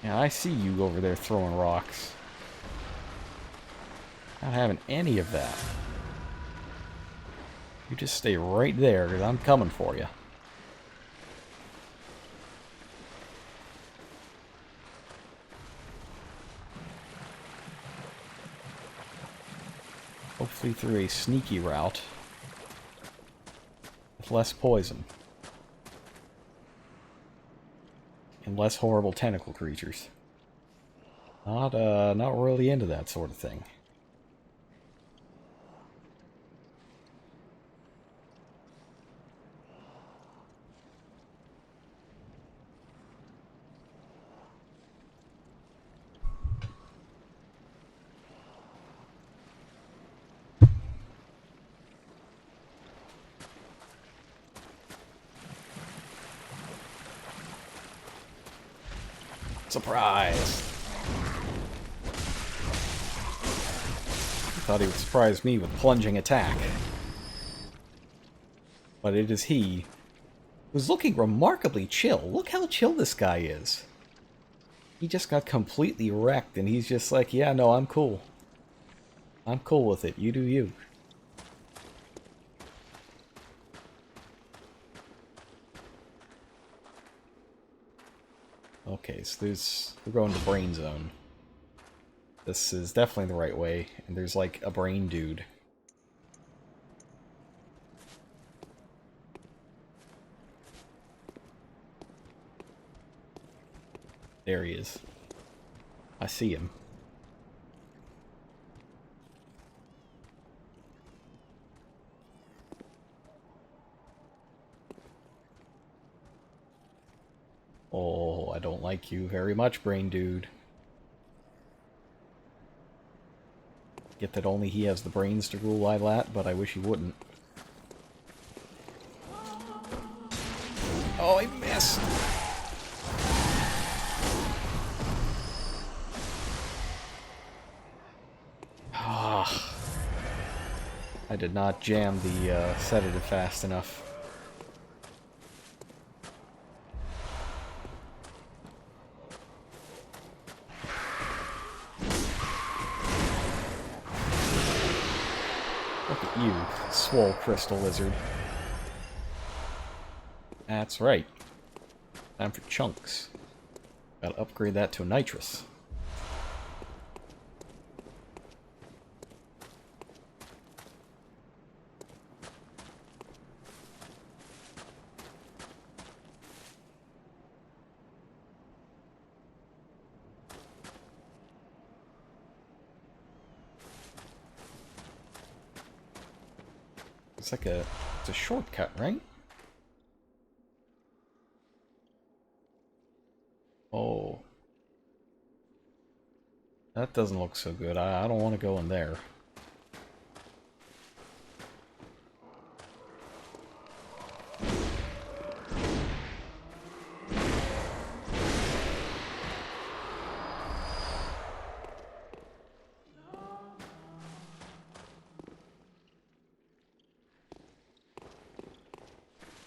Yeah, I see you over there throwing rocks. Not having any of that. You just stay right there, because I'm coming for you. Hopefully through a sneaky route. with less poison. And less horrible tentacle creatures. Not really into that sort of thing. Surprise! Thought he would surprise me with plunging attack. But it is he who's looking remarkably chill. Look how chill this guy is. He just got completely wrecked and he's just like, yeah, no, I'm cool. I'm cool with it. You do you. Okay, so we're going to Brain Zone. This is definitely the right way, and there's like a brain dude. There he is. I see him. Oh, I don't like you very much, brain dude. Get that only he has the brains to rule Lilat, but I wish he wouldn't. Oh, I missed! Ah, I did not jam the sedative fast enough. Look at you, swole crystal lizard. That's right. Time for chunks. Gotta upgrade that to a nitrous. It's a shortcut, right? Oh. That doesn't look so good. I don't want to go in there.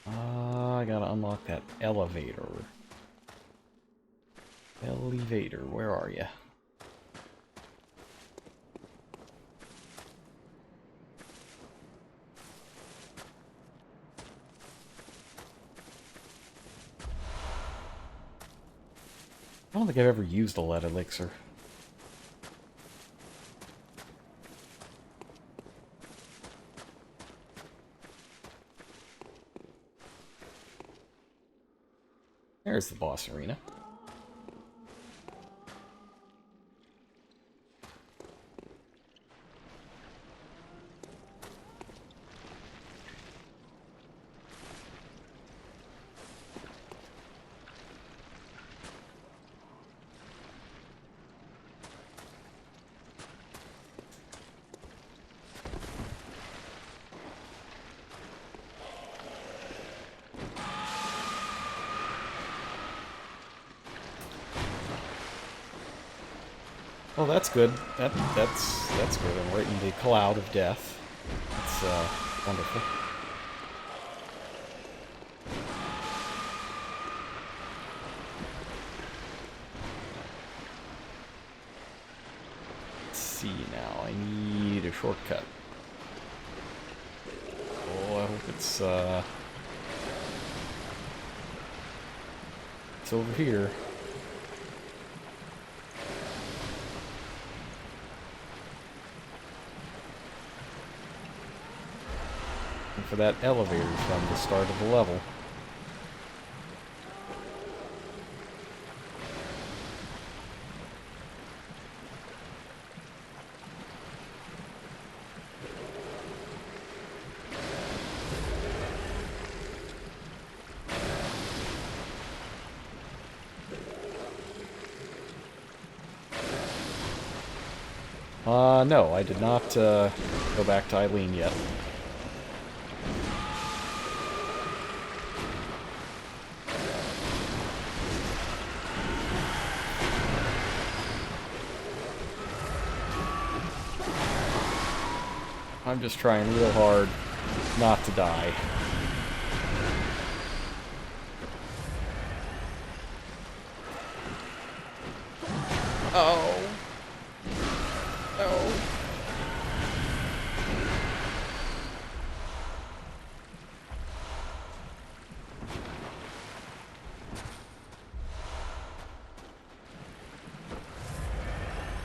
I gotta unlock that elevator. Elevator, where are you? I don't think I've ever used a lead elixir. There's the boss arena. Oh, that's good. That's good. I'm right in the cloud of death. That's wonderful. Let's see now. I need a shortcut. Oh, I hope it's over here. for that elevator from the start of the level. No, I did not go back to Eileen yet. I'm just trying real hard not to die. Oh. No.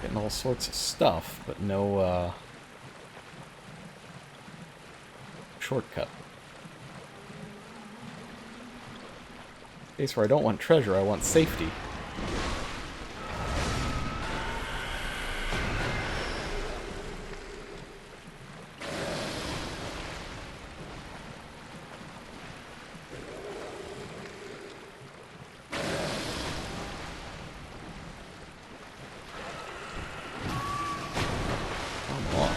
Getting all sorts of stuff, but no, shortcut. Case where I don't want treasure, I want safety. Come on.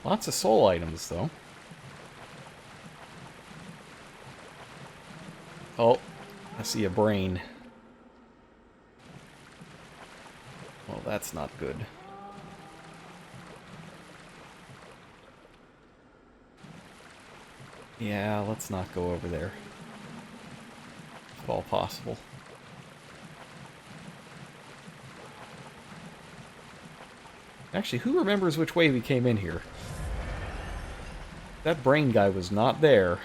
Lots of soul items, though. Oh, I see a brain. Well, that's not good. Yeah, let's not go over there. If all possible. Actually, who remembers which way we came in here? That brain guy was not there.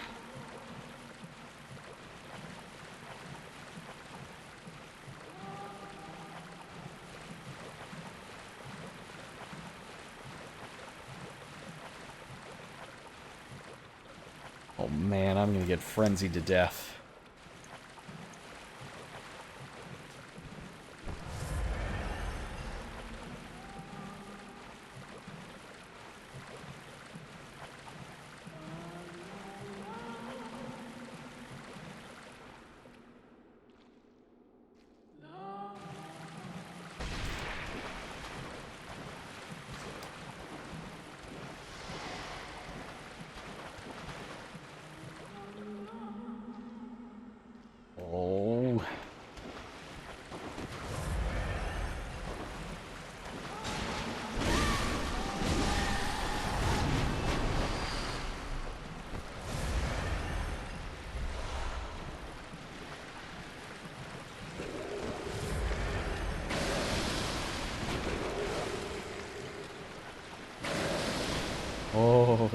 Oh man, I'm gonna get frenzied to death. Oh. Oh.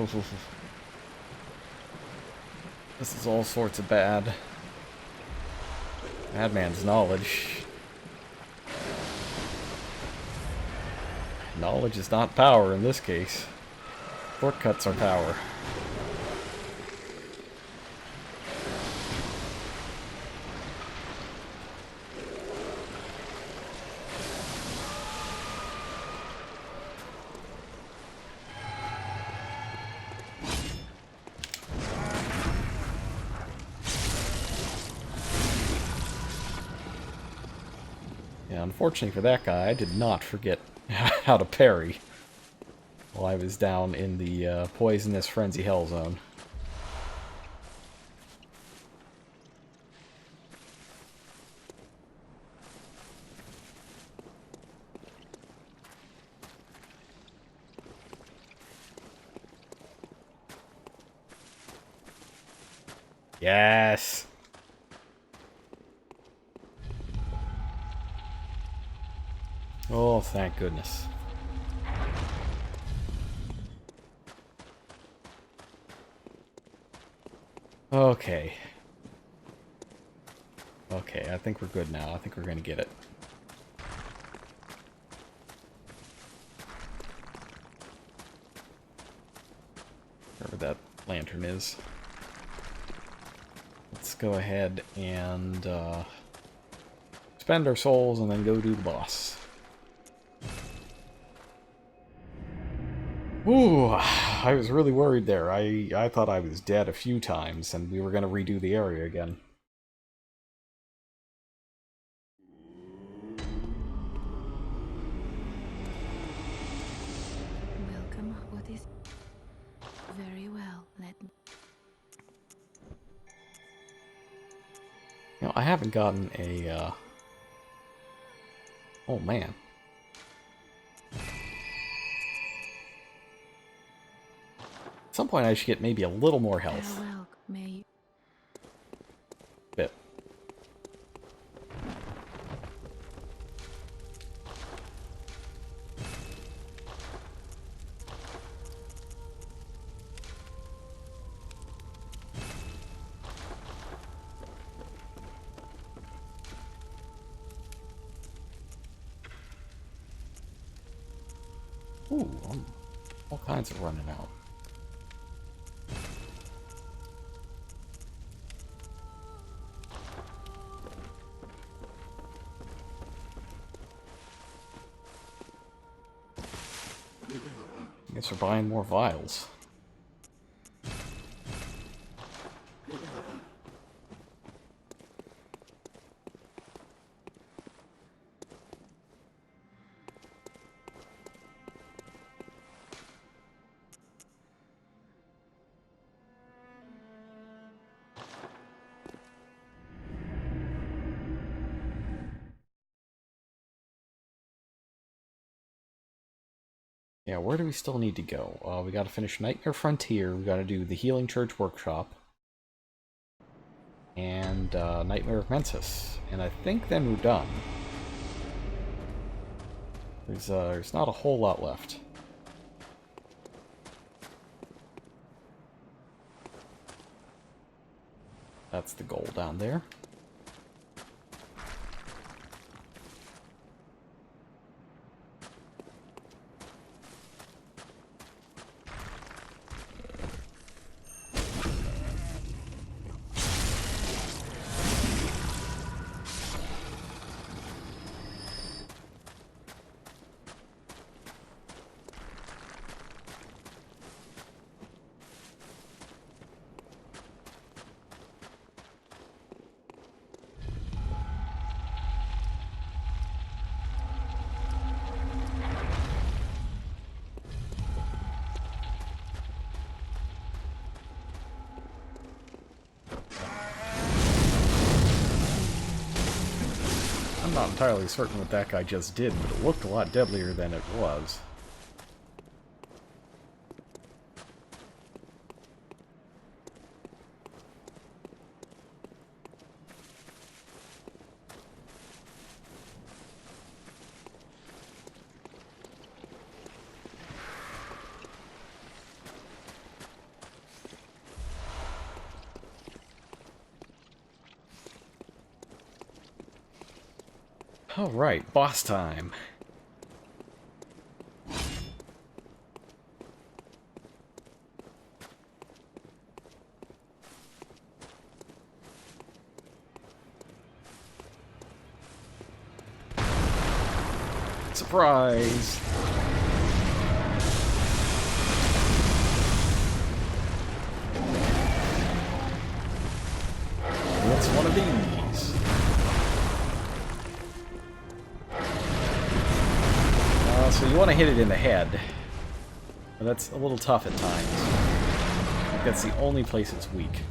This is all sorts of bad. Madman's knowledge. Knowledge is not power in this case. Shortcuts are power. Yeah, unfortunately for that guy, I did not forget how to parry while I was down in the poisonous frenzy hell zone. Yes! Oh, thank goodness. Okay. Okay, I think we're good now. I think we're gonna get it. Wherever that lantern is. Let's go ahead and spend our souls and then go do the boss. Ooh, I was really worried there. I thought I was dead a few times and we were going to redo the area again. Welcome. What is... Very well. Let me... You know, I haven't gotten a, Oh, man. At some point I should get maybe a little more health. Farewell. May... Bit. Ooh, I'm all kinds of running out. I guess we're buying more vials. Yeah, where do we still need to go? We gotta finish Nightmare Frontier, we gotta do the Healing Church Workshop, and Nightmare of Mensis. And I think then we're done. There's not a whole lot left. That's the goal down there. I'm not entirely certain what that guy just did, but it looked a lot deadlier than it was. Alright, boss time. Surprise! What's one of these? So you want to hit it in the head. But that's a little tough at times. I think that's the only place it's weak.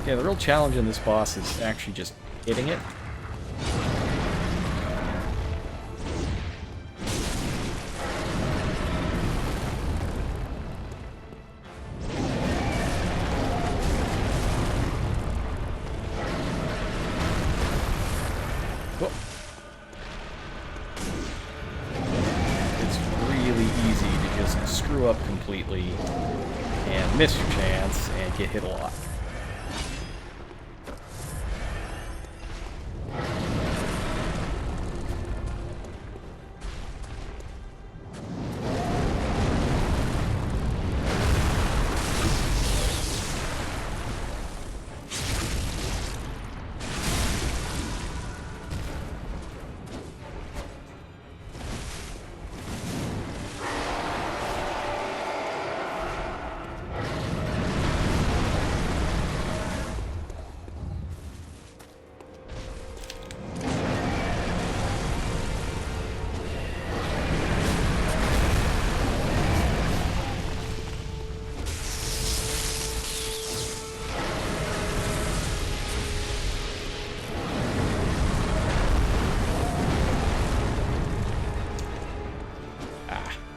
Yeah, the real challenge in this boss is actually just hitting it. immediately and miss your chance and get hit a lot.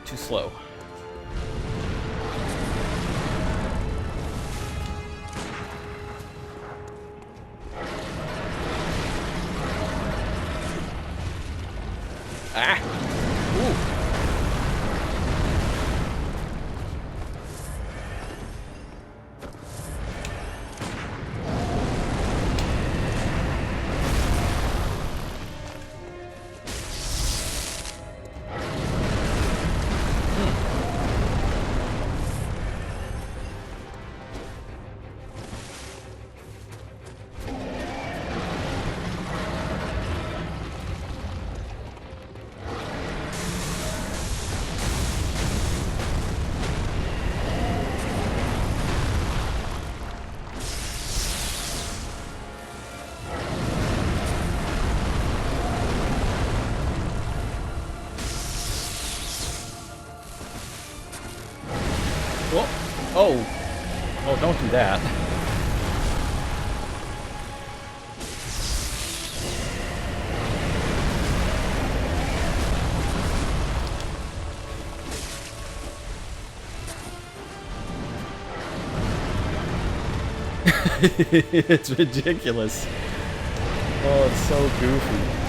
Too slow. Ah! Ooh. Oh! Oh, don't do that. It's ridiculous. Oh, it's so goofy.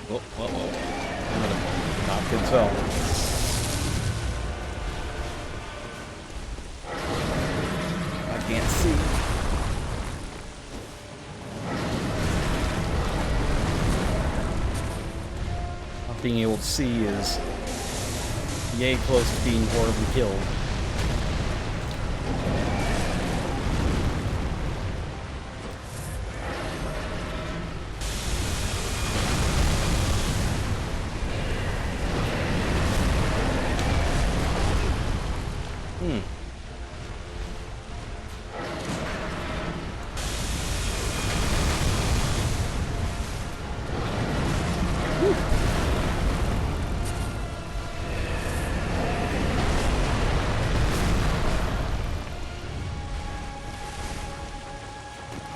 Whoa, whoa, whoa. I'm gonna not good tell. I can't see. Not being able to see is yay close to being horribly killed.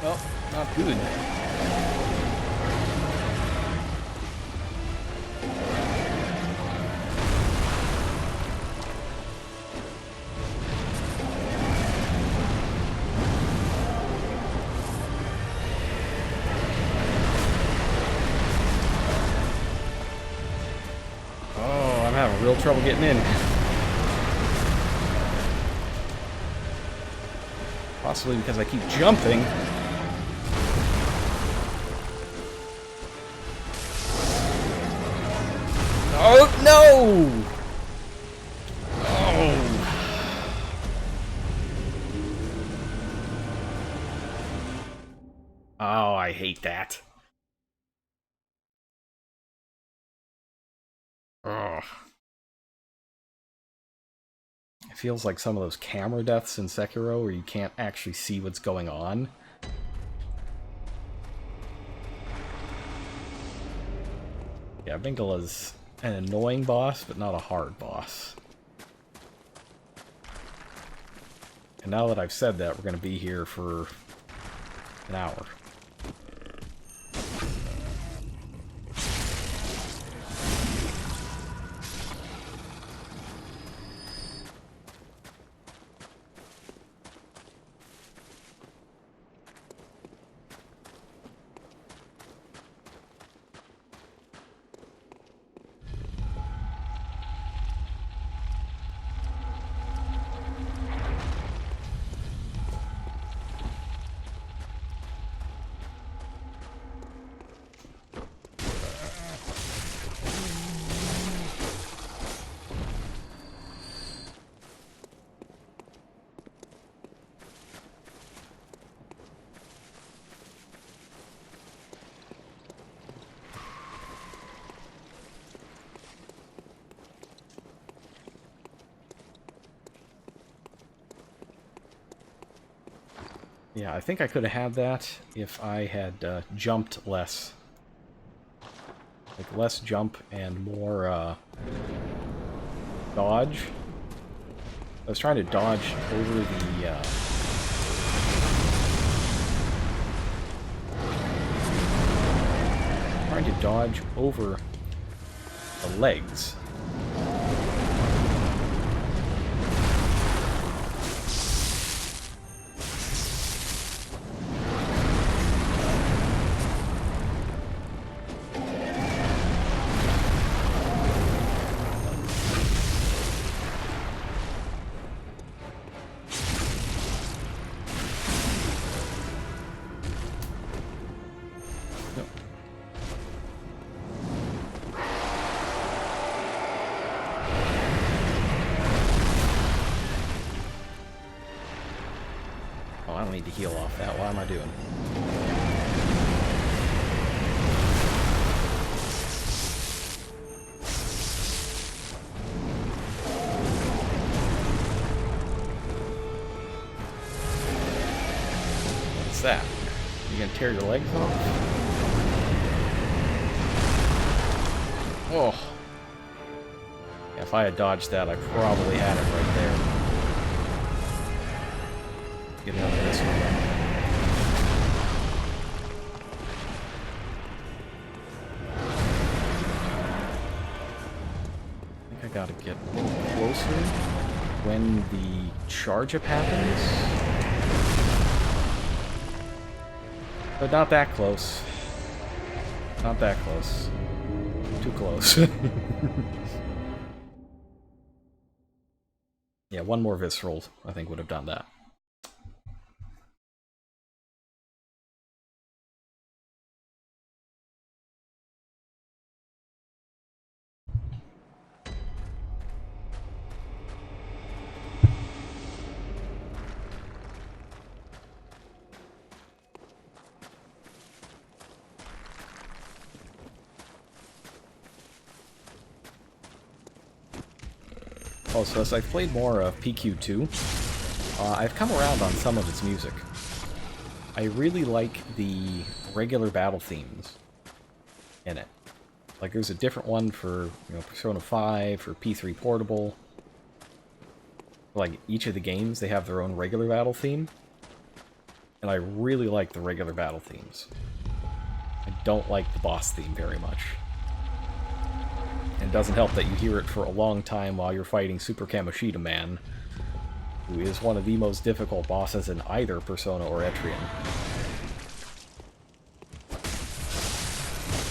Well, not good. Oh, I'm having real trouble getting in. Possibly because I keep jumping. Oh, no! Oh. Oh, I hate that. Ugh. It feels like some of those camera deaths in Sekiro where you can't actually see what's going on. Yeah, Bingala's an annoying boss, but not a hard boss. And now that I've said that, we're going to be here for an hour. Yeah, I think I could have had that if I had jumped less. Like, less jump and more dodge. I was trying to dodge over the trying to dodge over the legs. Oh, I don't need to heal off that. What am I doing? What's that? You gonna tear your legs off? Oh. Yeah, if I had dodged that, I probably had it right there. Get another this one. I think I gotta get a little closer when the charge-up happens. But not that close. Not that close. Too close. Yeah, one more visceral, I think, would have done that. Also, as I've played more of PQ2, I've come around on some of its music. I really like the regular battle themes in it. Like, there's a different one for, you know, Persona 5, for P3 Portable. Like, each of the games, they have their own regular battle theme. And I really like the regular battle themes. I don't like the boss theme very much. And it doesn't help that you hear it for a long time while you're fighting Super Kamoshida Man, who is one of the most difficult bosses in either Persona or Etrian.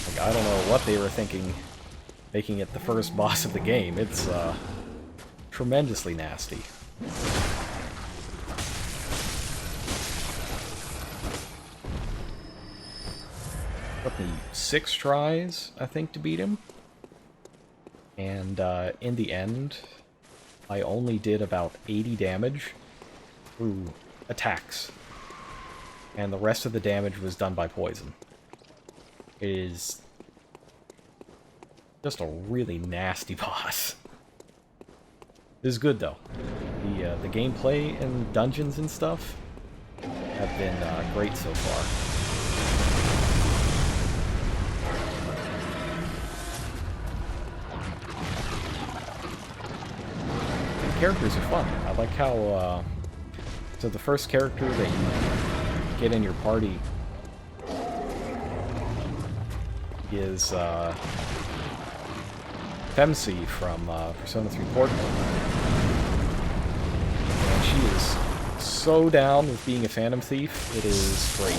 Like, I don't know what they were thinking, making it the first boss of the game. It's, tremendously nasty. Took me 6 tries, I think, to beat him. And in the end, I only did about 80 damage through attacks. And the rest of the damage was done by poison. It is just a really nasty boss. It is good, though. The gameplay and dungeons and stuff have been great so far. Characters are fun. I like how, so the first character that you get in your party is, Femsi from, Persona 3 Portable. And she is so down with being a Phantom Thief, it is great.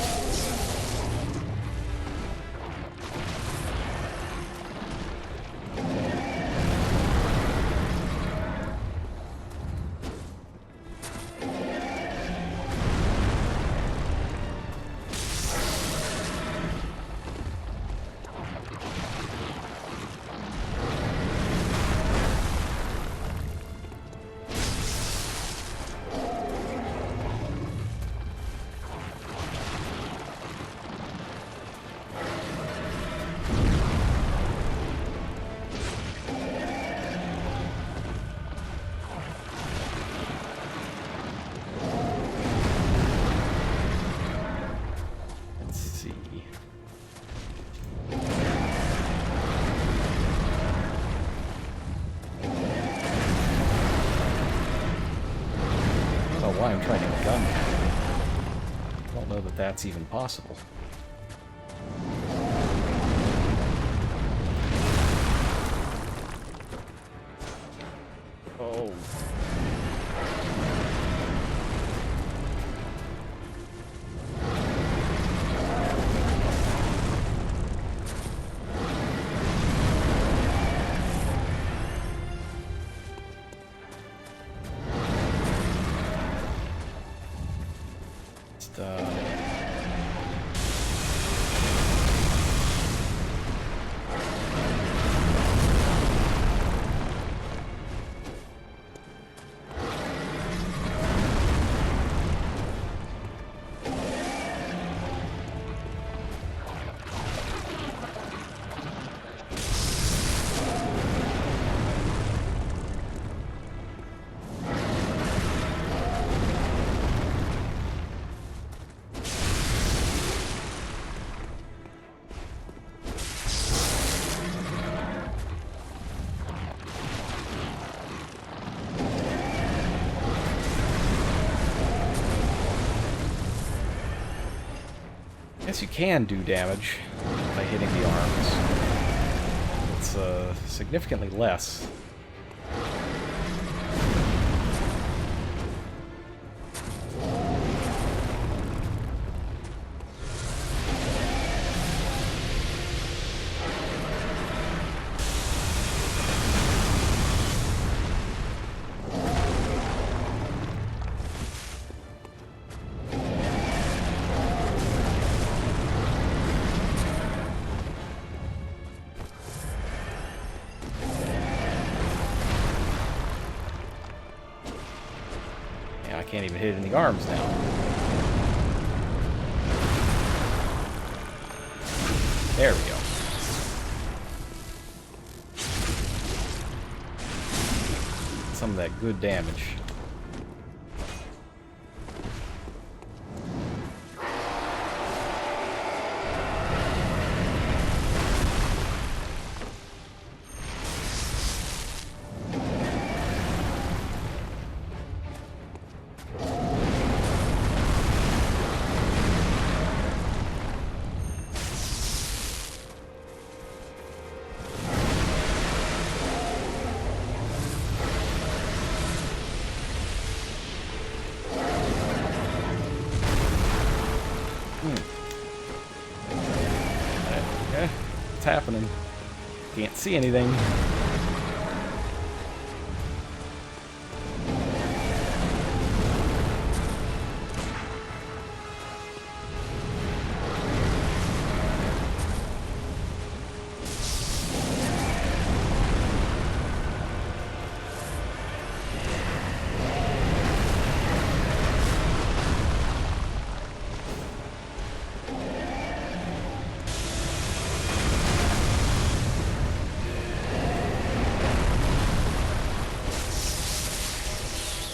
why I'm trying to gun him. I don't know that that's even possible. Oh. I guess you can do damage by hitting the arms. It's significantly less. I can't even hit it in the arms now. There we go. Some of that good damage. It's happening. Can't see anything.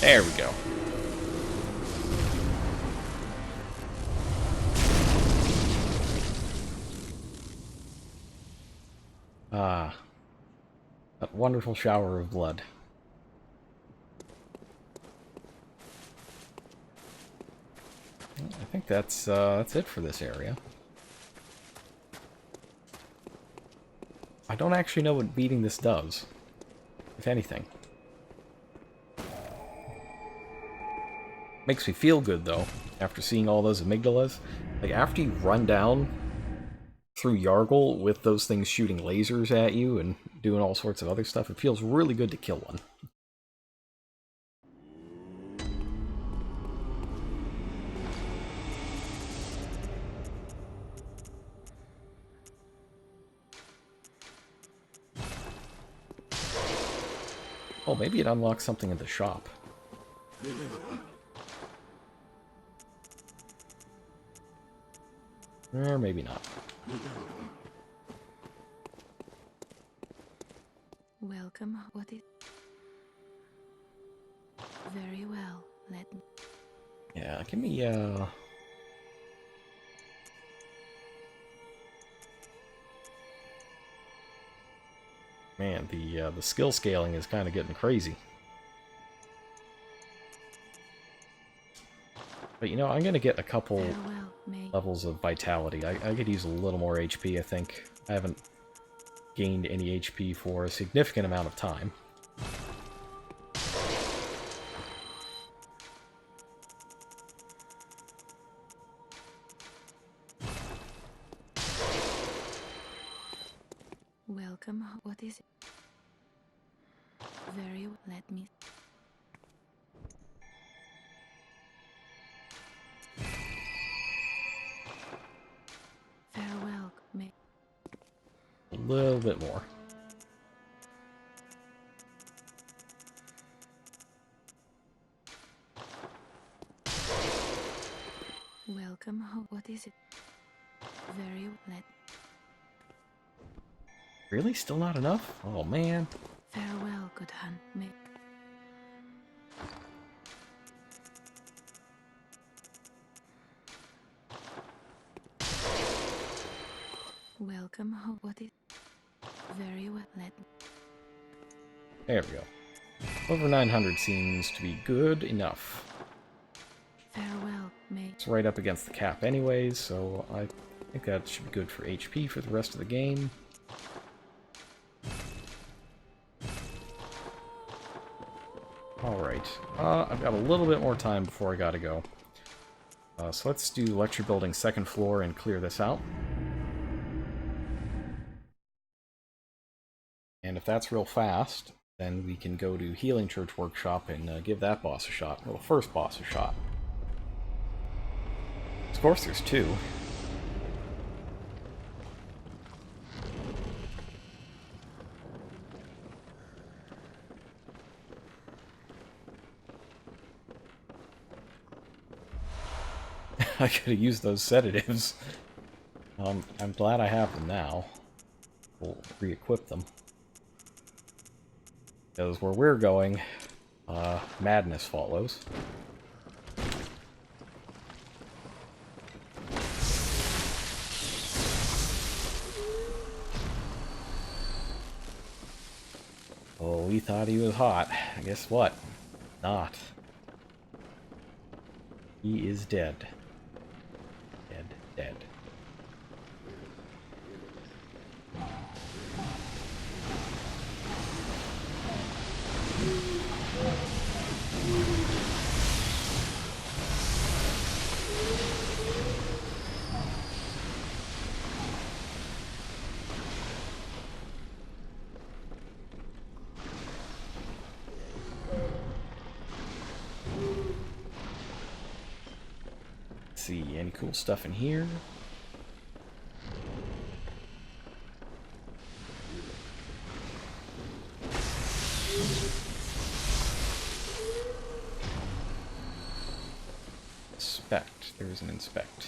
There we go. Ah, that wonderful shower of blood. I think that's it for this area. I don't actually know what beating this does, if anything. Makes me feel good, though, after seeing all those amygdalas. Like, after you run down through Yargle with those things shooting lasers at you and doing all sorts of other stuff, it feels really good to kill one. Oh, maybe it unlocks something in the shop. Or maybe not. Welcome. What is... Very well. Let me... Yeah, give me, Man, the skill scaling is kind of getting crazy. But you know, I'm gonna get a couple Farewell, May. levels of vitality. I could use a little more HP, I think. I haven't gained any HP for a significant amount of time. Welcome. What is it? Very well. Let me. Farewell, May. A little bit more. Welcome. What is it? Very well. Let. Really? Still not enough? Oh, man. Farewell, good hunt, May. Welcome. What is? Very well. Let. There we go. Over 900 seems to be good enough. Farewell, May. It's right up against the cap anyways, so I think that should be good for HP for the rest of the game. Alright, I've got a little bit more time before I gotta go. So let's do lecture building second floor and clear this out. And if that's real fast, then we can go to Healing Church Workshop and give that boss a shot. Well, the first boss a shot. Of course there's two. I could have used those sedatives. I'm glad I have them now. We'll re-equip them. Because where we're going, madness follows. Oh, we thought he was hot. Guess what? Not. He is dead. Dead, dead. Let's see, any cool stuff in here? Inspect. There's an inspect.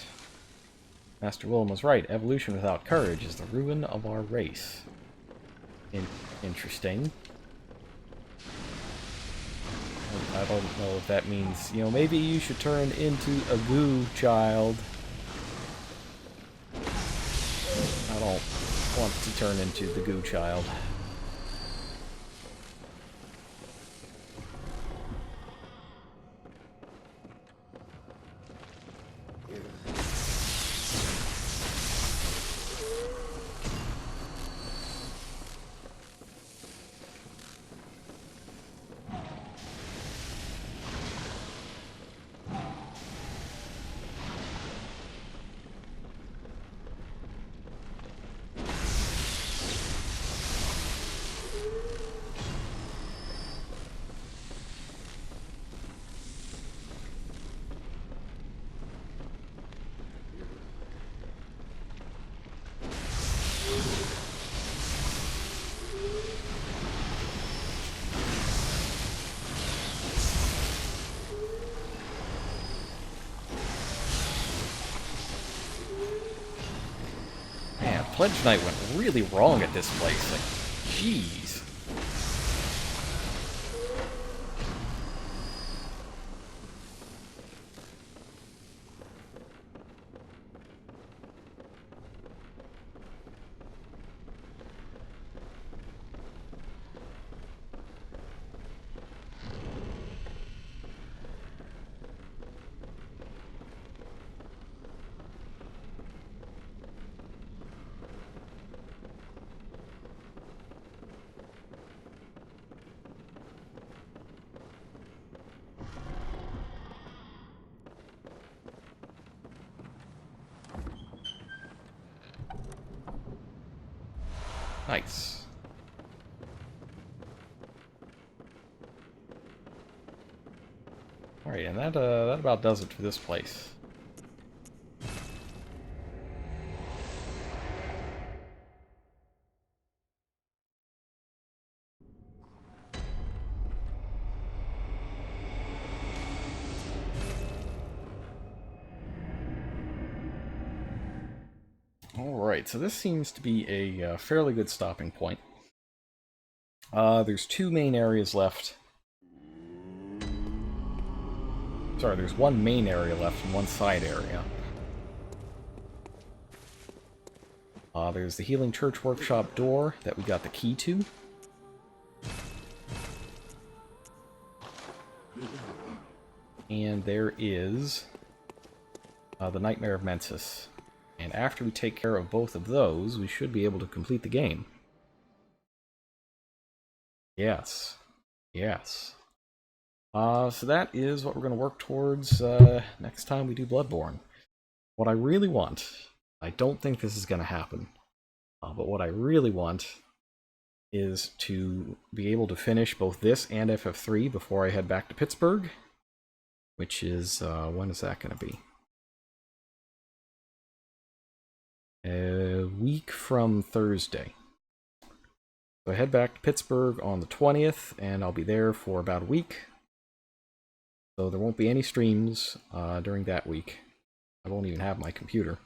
Master Willem was right. Evolution without courage is the ruin of our race. Interesting. I don't know if that means, you know, maybe you should turn into a goo child. I don't want to turn into the goo child. Man, Pledge Night went really wrong at this place. Like, jeez. Nice. Alright, and that about does it for this place. Alright, so this seems to be a fairly good stopping point. There's two main areas left. Sorry, there's one main area left and one side area. There's the Healing Church Workshop door that we got the key to. And there is the Nightmare of Mensis. And after we take care of both of those, we should be able to complete the game. Yes. Yes. So that is what we're going to work towards next time we do Bloodborne. What I really want, I don't think this is going to happen, but what I really want is to be able to finish both this and FF3 before I head back to Pittsburgh, which is, when is that going to be? A week from Thursday. So I head back to Pittsburgh on the 20th, and I'll be there for about a week. So there won't be any streams during that week. I won't even have my computer.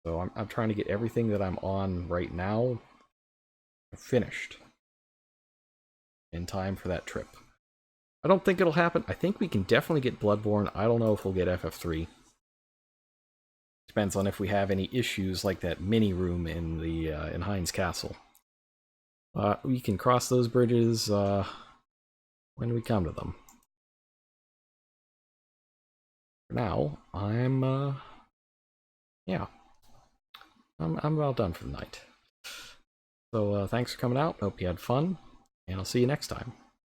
So I'm trying to get everything that I'm on right now finished in time for that trip. I don't think it'll happen. I think we can definitely get Bloodborne. I don't know if we'll get FF3. Depends on if we have any issues like that mini room in the in Heinz Castle. We can cross those bridges when we come to them. For now, I'm about done for the night. So thanks for coming out. Hope you had fun, and I'll see you next time.